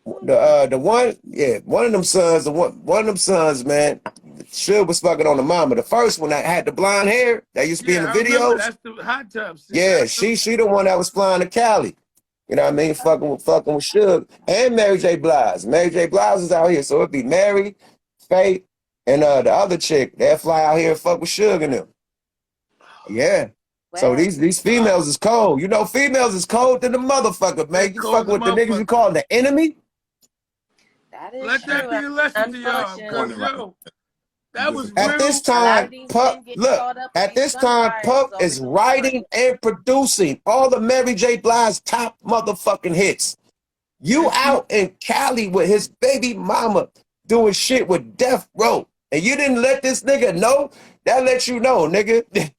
the one, yeah, one of them sons, one of them sons, man. Suge was fucking on the mama. The first one that had the blonde hair that used to be in the videos. That's the hot tub scene. Yeah, she the one that was flying to Cali. You know what I mean? Fucking with Suge and Mary J. Blige. Mary J. Blige is out here, so it'd be Mary, Faith, and the other chick. They'll fly out here and fuck with Suge and them. Yeah. So these females is cold. You know, females is cold than the motherfucker, man. You fucking with the niggas you call the enemy. That is Let that be a lesson to y'all. That was at this time, Puff, look, at this time, Puff is writing and producing all the Mary J. Blige's top motherfucking hits. You out in Cali with his baby mama doing shit with Death Row, and you didn't let this nigga know? That lets you know, nigga.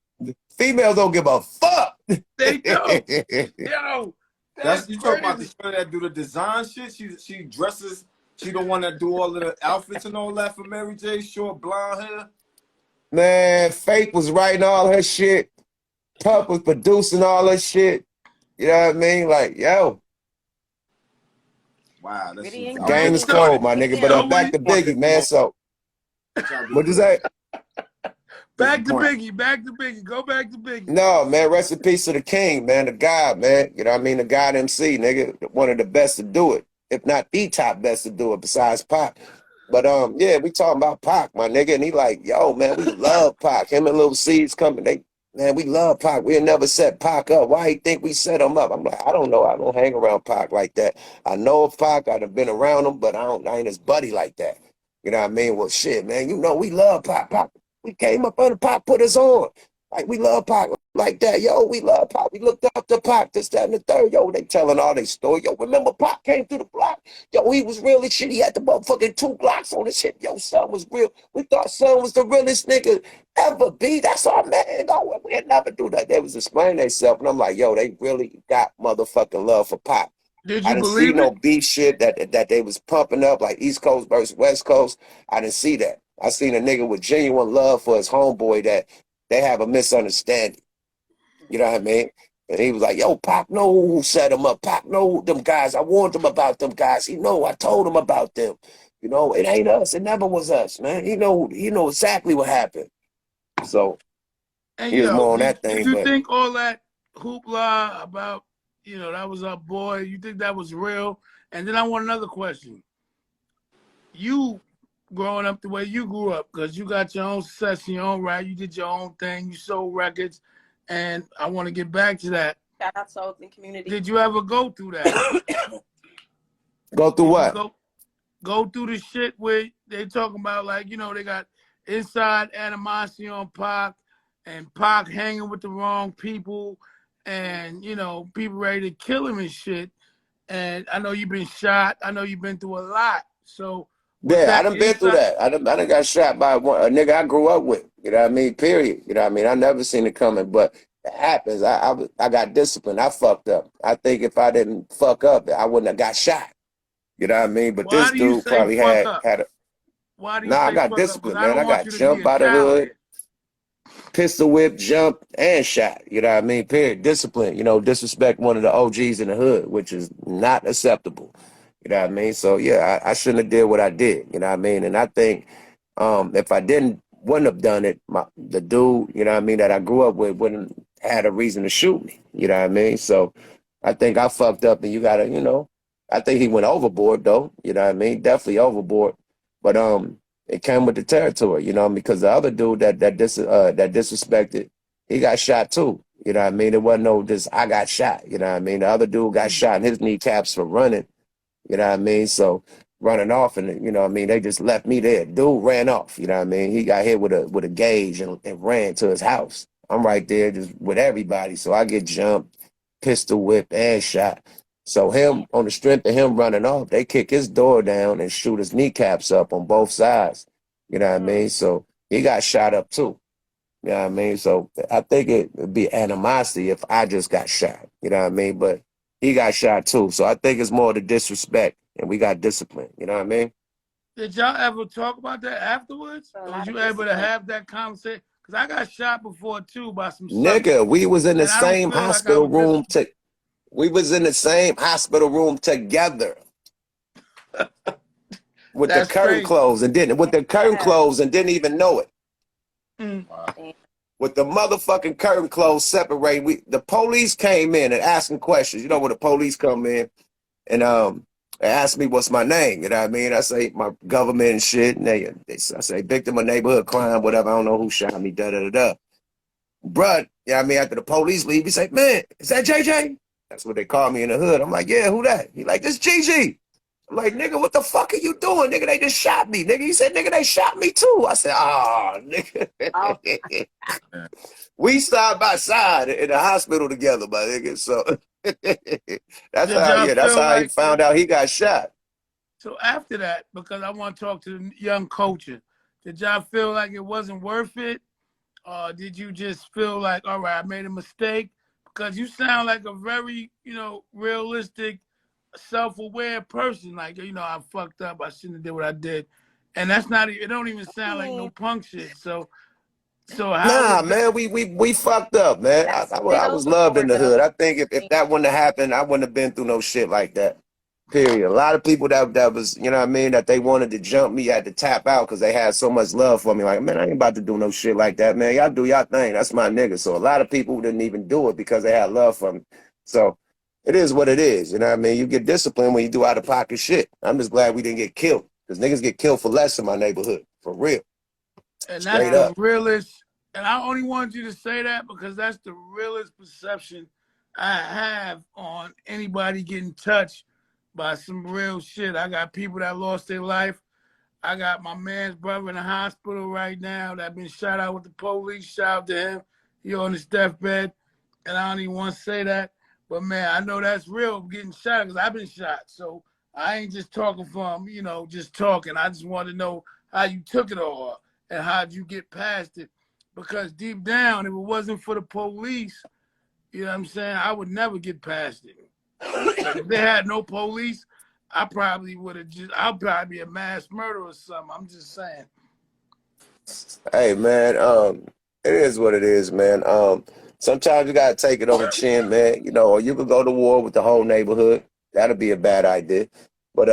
Females don't give a fuck. They don't. Yo, That's You talking about the crazy. shorty that do the design shit? She dresses. She the one that do all of the outfits and all that for Mary J. Short blonde hair. Man, Fake was writing all her shit. Puff was producing all her shit. You know what I mean? Like, yo, Wow, that Gritty shit. and I game want is So, grimy. cold, that. my nigga. But so back we to Biggie, man. So, Y'all be what you good. say? back to Disappointed. Biggie. Back to Biggie. Go back to Biggie. No, man, rest in peace to the king, man, the God, man. You know what I mean? The God MC, nigga. One of the best to do it. If not the top best to do it besides Pac. But yeah, we talking about Pac, my nigga. And he like, yo, man, we love Pac. Him and Little C's coming. Man, we love Pac. We'll never set Pac up. Why he think we set him up? I'm like, I don't know. I don't hang around Pac like that. I know of Pac. I've been around him, but I ain't his buddy like that. You know what I mean? Well, shit, man. You know we love Pac. Pac. We came up under Pac, put us on. Like, we love Pac like that. Yo, we love Pac. We looked up to Pac, this, that, and the third. Yo, they telling all their story. Yo, remember Pac came through the block? Yo, he was real as shit. He had the motherfucking 2 Glocks on his hip. Yo, son was real. We thought son was the realest nigga ever be. That's our man. No, we'd never do that. They was explaining themselves. And I'm like, yo, they really got motherfucking love for Pac. Did I you didn't see believe no it? beef shit that they was pumping up like East Coast versus West Coast. I didn't see that. I seen a nigga with genuine love for his homeboy that they have a misunderstanding. You know what I mean? And he was like, yo, Pac know who set him up. Pac know them guys. I warned him about them guys. He know I told him about them. You know, it ain't us. It never was us, man. He know exactly what happened. So And he was yo, more on did that thing, you but think all that hoopla about, that was our boy, you think that was real? And then I want another question. You growing up the way you grew up, because you got your own success in your own right, you did your own thing, you sold records, and I want to get back to that. Shout out Souls and Community. Did you ever go through that? go through Did what? you go through the shit where they talking about, like, they got inside animosity on Pac, and Pac hanging with the wrong people, and people ready to kill him and shit. And I know you've been shot. I know you've been through a lot. So was Yeah, I that done been through inside? that. I done got shot by a nigga I grew up with. You know what I mean? Period. You know what I mean? I never seen it coming, but it happens. I got disciplined. I fucked up. I think if I didn't fuck up, I wouldn't have got shot. You know what I mean? But Why this do you dude say probably fuck had up? a. Why do you Nah, I say got fuck up? Because discipline, I man. don't I want got you to be jumped a by the hood, cowhead. pistol whip, jumped, and shot. You know what I mean? Period. Discipline. Disrespect one of the OGs in the hood, which is not acceptable. You know what I mean? So yeah, I shouldn't have did what I did. You know what I mean? And I think if I wouldn't have done it, the dude, you know what I mean, that I grew up with wouldn't had a reason to shoot me. You know what I mean? So I think I fucked up, and you gotta, I think he went overboard though. You know what I mean? Definitely overboard. But it came with the territory, because the other dude that disrespected, he got shot too. You know what I mean? It wasn't no this I got shot. You know what I mean? The other dude got shot in his kneecaps for running. You know what I mean? So running off, and you know what I mean, they just left me there. Dude ran off. You know what I mean? He got hit with a gauge and ran to his house. I'm right there just with everybody. So I get jumped, pistol whipped, and shot. So him, on the strength of him running off, they kick his door down and shoot his kneecaps up on both sides. You know what I mean? So he got shot up too. You know what I mean? So I think it would be animosity if I just got shot. You know what I mean? But he got shot too. So I think it's more the disrespect, and we got discipline. You know what I mean? Did y'all ever talk about that afterwards? A Or was lot of you able to discipline. have that conversation? Because I got shot before too by some Nigga, suckers. we was in the And I don't same feel like I hospital was room disciplined. we was in the same hospital room together with the That's curtain crazy. closed and Yeah. didn't even know it. Mm. With the motherfucking curtain closed separate, the police came in and asking questions. You know when the police come in and they ask me what's my name, you know what I mean? I say my government and shit, and I say victim of neighborhood crime, whatever. I don't know who shot me, da da da da. Bruh, you know what I mean? After the police leave, he say, man, is that JJ? That's what they call me in the hood. I'm like, yeah, who that? He like, this GG. I'm like, nigga, what the fuck are you doing? Nigga, they just shot me. Nigga, he said, nigga, they shot me too. I said, oh, nigga. Oh, We side by side in the hospital together, my nigga. So Did y'all that's feel how he like, found out he got shot. so after that, because I want to talk to the young coaches, did y'all feel like it wasn't worth it? Or did you just feel like, all right, I made a mistake? because you sound like a very, realistic, self-aware person. Like, I fucked up. I shouldn't have did what I did. And that's not, it don't even sound like no punk shit. So how Nah, was that? man, we fucked up, man. That's I still was loved in support, the though. hood. I think if that wouldn't have happened, I wouldn't have been through no shit like that. Period. A lot of people that was, you know what I mean, that they wanted to jump me had to tap out because they had so much love for me. Like, man, I ain't about to do no shit like that, man. Y'all do y'all thing. That's my nigga. So a lot of people didn't even do it because they had love for me. So it is what it is. You know what I mean? You get disciplined when you do out of pocket shit. I'm just glad we didn't get killed because niggas get killed for less in my neighborhood. For real. And that's Straight the up. realest. And I only want you to say that because that's the realest perception I have on anybody getting touched by some real shit. I got people that lost their life. I got my man's brother in the hospital right now that been shot out with the police. Shout out to him. He on his deathbed. And I don't even want to say that. But, man, I know that's real, getting shot, because I've been shot. So I ain't just talking from, just talking. I just want to know how you took it all and how'd you get past it. Because deep down, if it wasn't for the police, you know what I'm saying, I would never get past it. If they had no police, I probably would have I'll probably be a mass murderer or something. I'm just saying. Hey, man, it is what it is, man. Sometimes you gotta take it on the chin, man. Or you could go to war with the whole neighborhood. That'd be a bad idea. But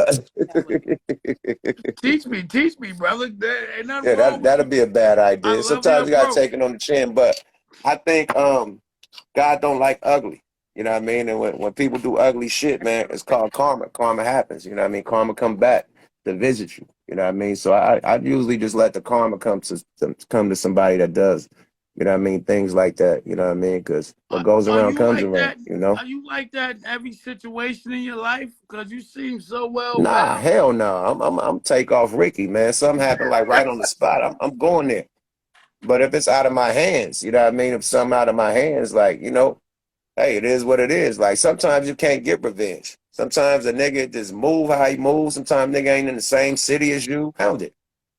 Teach me, brother. There ain't nothing yeah, wrong with that'd you. be a bad I idea. love your Sometimes you gotta approach. take it on the chin. But I think God don't like ugly. You know what I mean? And when people do ugly shit, man, it's called karma. Karma happens. You know what I mean? Karma come back to visit you. You know what I mean? So I usually just let the karma come to somebody that does, you know what I mean, things like that. You know what I mean? Because what goes Are around you comes like around. that? You know? Are you like that in every situation in your life? Because you seem so well Nah, balanced. hell no. I'm take off Ricky, man. Something happened like right on the spot. I'm going there. But if it's out of my hands, you know what I mean? If something out of my hands, like, hey, it is what it is. Like, sometimes you can't get revenge. Sometimes a nigga just move how he moves. Sometimes nigga ain't in the same city as you. Pound it.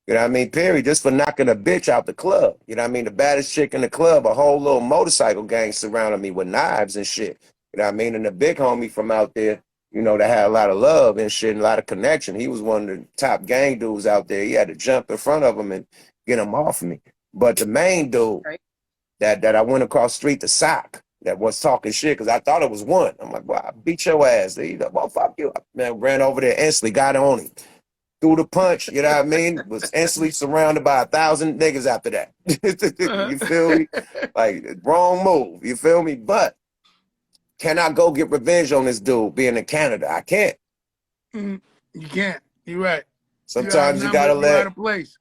You know what I mean? Period. Just for knocking a bitch out the club. You know what I mean? The baddest chick in the club, a whole little motorcycle gang surrounded me with knives and shit. You know what I mean? And the big homie from out there, that had a lot of love and shit and a lot of connection. He was one of the top gang dudes out there. He had to jump in front of him and get him off me. But the main dude that I went across the street to sock that was talking shit because I thought it was one. I'm like, well, I beat your ass. He's like, well, fuck you. Man, ran over there instantly, got on him. Threw the punch, you know what I mean? Was instantly surrounded by 1,000 niggas after that. You feel me? Like, wrong move. You feel me? But can I go get revenge on this dude being in Canada? I can't. You can't. You're right. You're Sometimes you gotta out let, of place.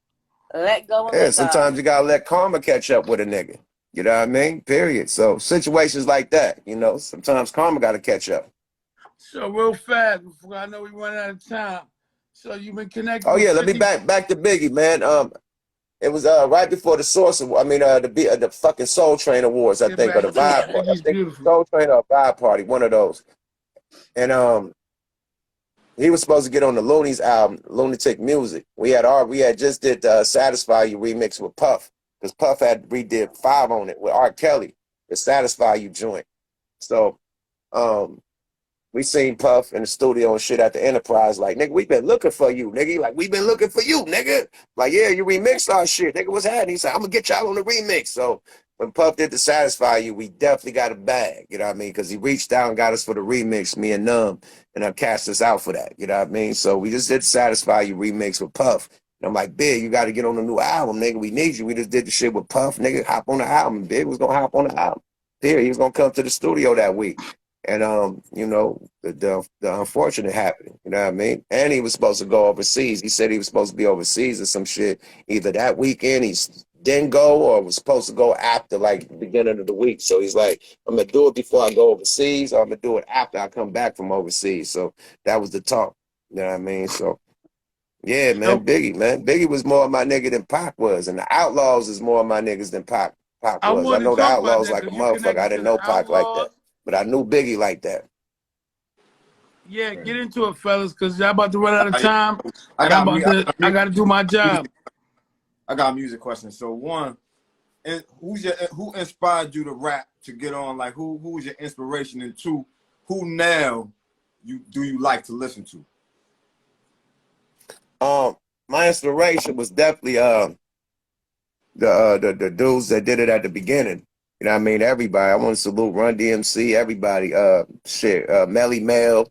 Let go and yeah, let God. sometimes you gotta let karma catch up with a nigga. You know what I mean? Period. So situations like that, sometimes karma gotta catch up. So real fast, before I know we run out of time. So you've been connected Oh with yeah, let me 50. back to Biggie, man. It was right before the Source. The fucking Soul Train Awards, I Get think, or back the to it. Vibe Party. I Biggie's think beautiful. Soul Train or Vibe Party, one of those. And he was supposed to get on the Looney's album, Lunatic Music. We had just did Satisfy You remix with Puff, because Puff had redid 5 on it with R. Kelly, the Satisfy You joint. So we seen Puff in the studio and shit at the Enterprise, like, nigga, we been looking for you, nigga. Like, we been looking for you, nigga. Like, yeah, you remixed our shit, nigga. What's happening? He said, I'm gonna get y'all on the remix. So when Puff did the Satisfy You, we definitely got a bag, you know what I mean? Because he reached out and got us for the remix, me and Numb, and cast us out for that, you know what I mean? So we just did Satisfy You remix with Puff. And I'm like, Big, you got to get on the new album, nigga. We need you. We just did the shit with Puff, nigga. Hop on the album. Big was gonna hop on the album. There, he was gonna come to the studio that week. And the unfortunate happened, you know what I mean? And he was supposed to go overseas. He said he was supposed to be overseas or some shit. Either that weekend he didn't go or was supposed to go after like the beginning of the week. So he's like, I'm gonna do it before I go overseas, or I'm gonna do it after I come back from overseas. So that was the talk. You know what I mean? So yeah, man, So Biggie was more of my nigga than Pac was, and the Outlaws is more of my niggas than Pac I was. I wanted to know the talk about Outlaws that like a because you motherfucker. I connected to didn't the know Pac like that. Outlaws. But I knew Biggie like that. Yeah, get into it, fellas, because y'all about to run out of time, I and got I got to do my job. I got a music question. So one, and who inspired you to rap to get on? Like who was your inspiration, and two, who now you like to listen to? My inspiration was definitely the dudes that did it at the beginning. You know what I mean? Everybody. I want to salute Run DMC, everybody. Melly Mel,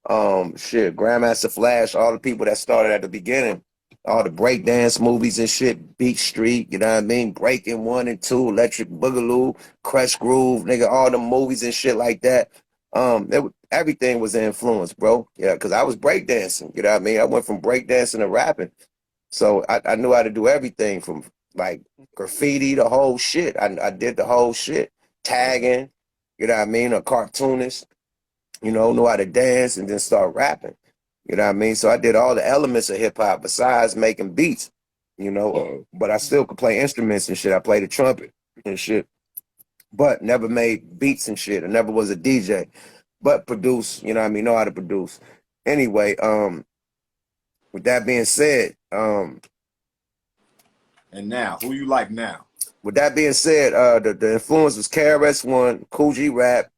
Grandmaster Flash, all the people that started at the beginning. All the breakdance movies and shit, Beat Street, you know what I mean? Breaking 1 and 2, Electric Boogaloo, Crush Groove, nigga, all the movies and shit like that. Everything was an influence, bro. Yeah, because I was breakdancing, you know what I mean? I went from breakdancing to rapping. So I knew how to do everything from like graffiti, the whole shit. I did the whole shit. Tagging, you know what I mean? A cartoonist, you know how to dance and then start rapping. You know what I mean? So I did all the elements of hip hop besides making beats, but I still could play instruments and shit. I played the trumpet and shit, but never made beats and shit. I never was a DJ, but produce, you know what I mean? Know how to produce. Anyway, with that being said, and now, who you like now? With that being said, the influence was KRS-One, Kool G Rap,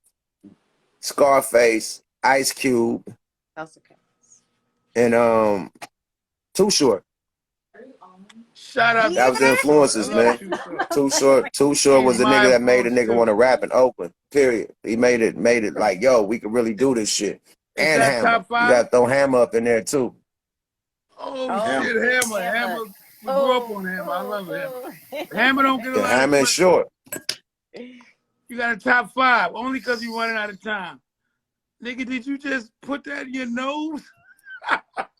Scarface, Ice Cube, and Too Short. Shout out. That was the influences, man. Too Short was the nigga that made a nigga want to rap in Oakland. Period. He made it like, yo, we could really do this shit. And Hammer. You gotta throw Hammer up in there too. Oh shit, Hammer. We grew up on Hammer. I love Hammer. Hammer don't get a lot Hammer and Short. You got a top 5 only because you running out of time. Nigga, did you just put that in your nose?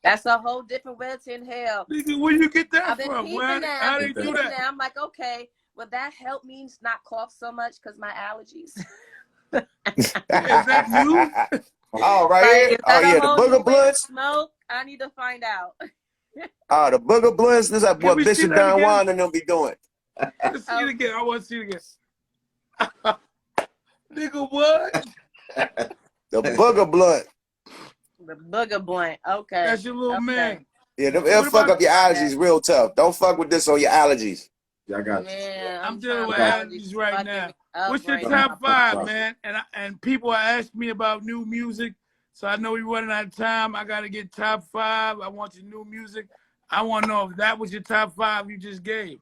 That's a whole different way to inhale. Nigga, where you get that I've been from? peeping now. How they do that? Now. I'm like, okay, will that help me not cough so much because my allergies? Is that you? Oh, right here? Oh, yeah, the booger blunts? Smoke? I need to find out. Oh, the booger blunts? This is what Bishop Don Juan and them be doing. Let's see it again. I want to see it again. Nigga, what? The booger blunt. The booger blunt. Okay. That's your little man. Yeah, it'll fuck up your allergies real tough. Don't fuck with this on your allergies. Yeah, I got you. Man, I'm dealing with allergies right now. What's your top 5, man? And people are asking me about new music, so I know we're running out of time. I got to get top 5. I want your new music. I want to know if that was your top 5 you just gave.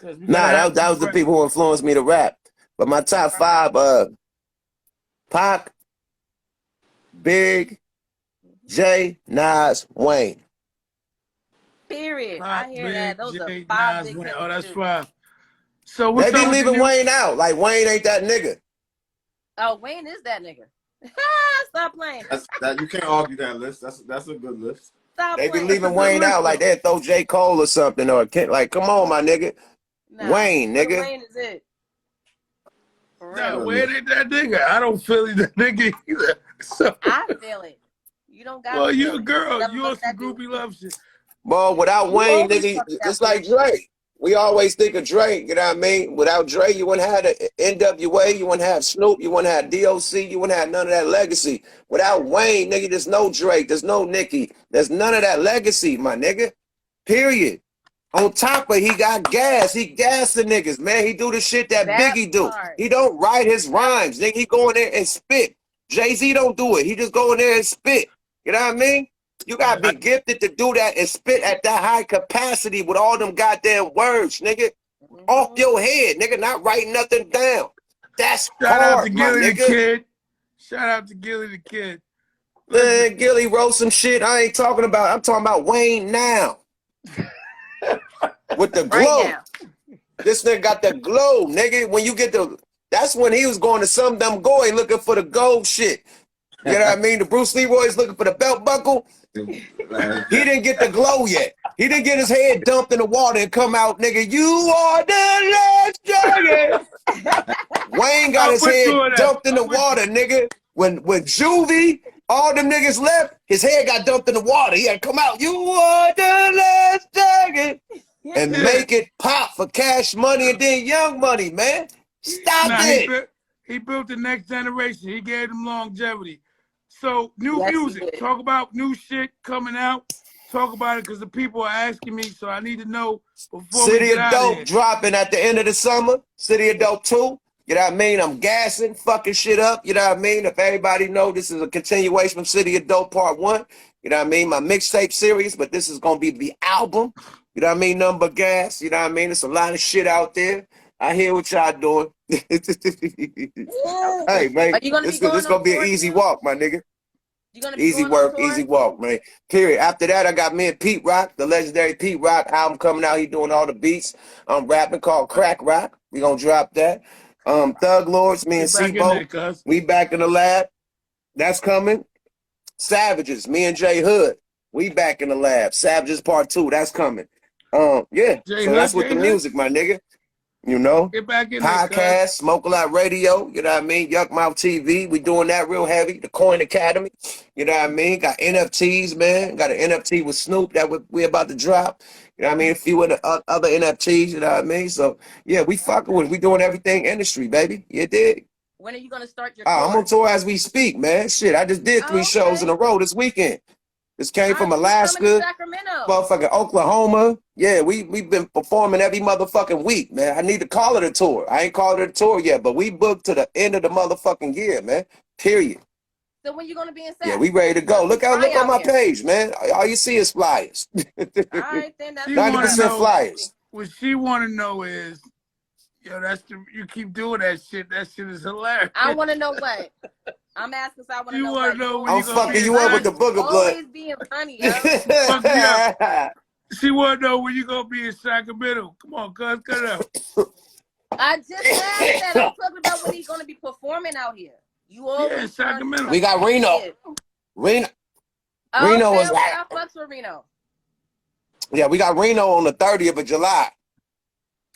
Nah, that was the people who influenced me to rap. But my top 5, Pac, Big, J, Nas, Wayne. Period. I hear that. Those are 5 big hitters. Oh, that's 5. So they be leaving Wayne out. Like Wayne ain't that nigga. Oh, Wayne is that nigga. Stop playing. You can't argue that list. That's a good list. They be leaving Wayne out like they'd throw J. Cole or something, or like, come on, my nigga. Nah, Wayne, nigga. Wayne is it. No, Wayne ain't that nigga. I don't feel he's that nigga either. So. I feel it. You don't got. Well, you're a girl. You on some groupie love shit. Well, without Wayne, nigga, just like Drake. We always think of Drake, you know what I mean? Without Drake, you wouldn't have the NWA, you wouldn't have Snoop, you wouldn't have DOC, you wouldn't have none of that legacy. Without Wayne, nigga, there's no Drake, there's no Nicki, there's none of that legacy, my nigga. Period. On top of he got gas, he gas the niggas, man. He do the shit that Biggie do. He don't write his rhymes, nigga. He go in there and spit. Jay-Z don't do it. He just go in there and spit. You know what I mean? You gotta be gifted to do that and spit at that high capacity with all them goddamn words, nigga. Off your head, nigga, not writing nothing down. That's Shout hard, out to Gilly the Kid. Shout out to Gilly the Kid. Man, Gilly wrote some shit I ain't talking about. I'm talking about Wayne now. With the glow. Right, this nigga got the glow, nigga. When you get that's when he was going to some dumb goy looking for the gold shit. You know what I mean? The Bruce Leroy's looking for the belt buckle. He didn't get the glow yet. He didn't get his head dumped in the water and come out, nigga. You are the last dragon. Wayne got his head dumped in the water, nigga. When Juvie, all them niggas left, his head got dumped in the water. He had to come out. You are the last dragon. And make it pop for Cash Money and then Young Money, man. Stop it. He built the next generation. He gave them longevity. So new music, talk about new shit coming out. Talk about it because the people are asking me, so I need to know before City of Dope dropping at the end of the summer. City of Dope 2. You know what I mean? I'm gassing, fucking shit up. You know what I mean? If everybody know, this is a continuation from City of Dope Part 1. You know what I mean? My mixtape series, but this is going to be the album. You know what I mean? Nothing but gas. You know what I mean? There's a lot of shit out there. I hear what y'all doing. Hey, man, Are you gonna this be going going to be an tour easy too? walk, my nigga. You gonna be Easy going work, on tour? easy walk, man. Period. After that, I got me and Pete Rock, the legendary Pete Rock album coming out. He doing all the beats. I'm rapping called Crack Rock. We gonna drop that. Thug Lords, me and Get back in there, Sibo. cuz. We back in the lab. That's coming. Savages, me and J Hood. We back in the lab. Savages Part 2, that's coming. Yeah. J So Hood, that's with J the Hood. music, my nigga. You know? Get back in there, cuz. Podcast, Smoke a Lot Radio, you know what I mean? YukMouth TV, we doing that real heavy. The Coin Academy, you know what I mean? Got NFTs, man. Got an NFT with Snoop that we about to drop. You know what I mean? A few of the other NFTs, you know what I mean? So, yeah, we fucking with it. We doing everything industry, baby. You dig? When are you gonna start your I'm on tour? tour as we speak, man. Shit, I just did 3 shows in a row this weekend. This came from When you coming to Alaska, Sacramento? motherfucking Oklahoma. Yeah, we've been performing every motherfucking week, man. I need to call it a tour. I ain't called it a tour yet, but we booked to the end of the motherfucking year, man. Period. So when you gonna be in Sac? Yeah, we ready to go. Look on my page, man. All you see is flyers. All right, then that's 90% flyers. What she want to know is, yo, you keep doing that shit. That shit is hilarious. I want to know what. I'm asking, so I want to know. You want to know when I'm you gonna fucking be you up with the booger blood. Always being funny, yo. Fuck me up. She want to know when you gonna be in Sacramento. Come on, cuz, cut it out. I just said that. I'm talking about when he's gonna be performing out here. You always Yeah, Sacramento. We got Reno. Reno okay, is okay, like, I fucks with Reno. yeah, we got Reno on the 30th of July.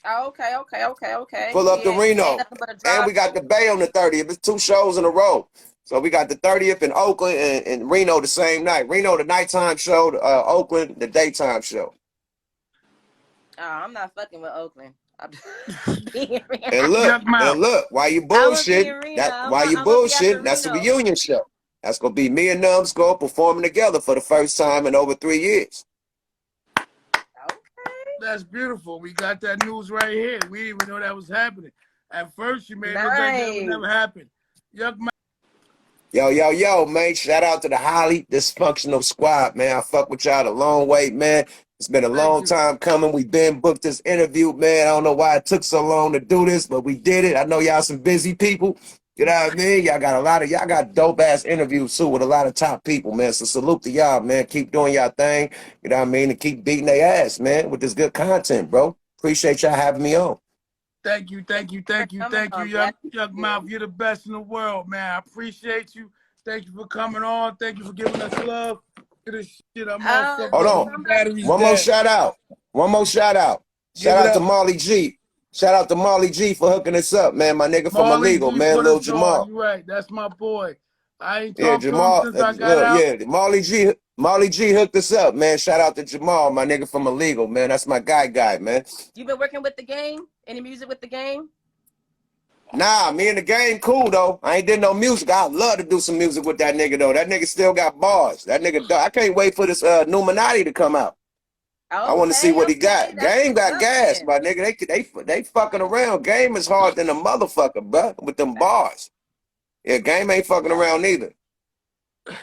Oh, okay. Pull up to Reno. And we got the Bay on the 30th. It's 2 shows in a row. So we got the 30th in Oakland and Reno the same night. Reno, the nighttime show. Oakland, the daytime show. Oh, I'm not fucking with Oakland. And look, while you bullshit, that's the reunion show. That's gonna be me and Numbskull performing together for the first time in over 3 years. That's beautiful. We got that news right here. We didn't even know that was happening. At first, you made it look like that would never happen. Yo, man. Shout out to the Highly Dysfunctional Squad, man. I fuck with y'all the long way, man. It's been a long time coming. We've been booked this interview, man. I don't know why it took so long to do this, but we did it. I know y'all some busy people. You know what I mean? Y'all got dope ass interviews too with a lot of top people, man. So salute to y'all, man. Keep doing y'all thing. You know what I mean? And keep beating their ass, man, with this good content, bro. Appreciate y'all having me on. Thank you, YukMouth. You're the best in the world, man. I appreciate you. Thank you for coming on. Thank you for giving us love. Shit, hold on. One more shout out. Shout out to Molly G. Shout out to Molly G for hooking us up, man. My nigga from Illegal, man. Lil Jamal. You're right. That's my boy. I ain't talked to him since I got out. Yeah, Molly G hooked us up, man. Shout out to Jamal, my nigga from Illegal, man. That's my guy, man. You been working with the game? Any music with the game? Nah, me and the game cool, though. I ain't did no music. I'd love to do some music with that nigga, though. That nigga still got bars. That nigga, I can't wait for this Numinati to come out. I want to see what he got. Game got gas, my nigga. They fucking around. Game is hard than a motherfucker, bro, with them bars. Yeah, Game ain't fucking around neither.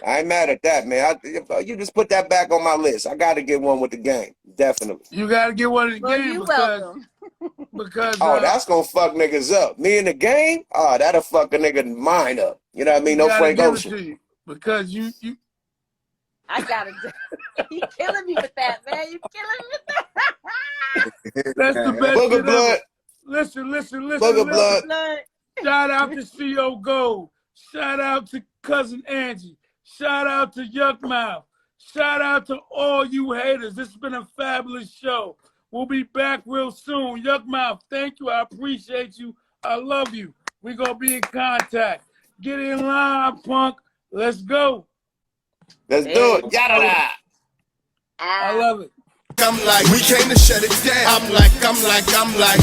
I ain't mad at that, man. You just put that back on my list. I got to get one with the Game, definitely. You got to get one with the Game because that's gonna fuck niggas up. Me and the Game, that'll fuck a nigga mind up. You know what I mean? No Frank Ocean. Because you. I gotta. You killing me with that, man. You killing me with that. That's the best. Booger blood. Listen. Booger blood. Shout out to CO Gold. Shout out to Cousin Angie. Shout out to YukMouth. Shout out to all you haters. This has been a fabulous show. We'll be back real soon. YukMouth, thank you. I appreciate you. I love you. We're going to be in contact. Get in line, punk. Let's go. Let's do it. Yada. I love it. I'm like, we came to shut it down. I'm like,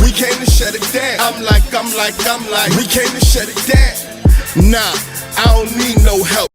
we came to shut it down. I'm like, we came to shut it down. Nah, I don't need no help.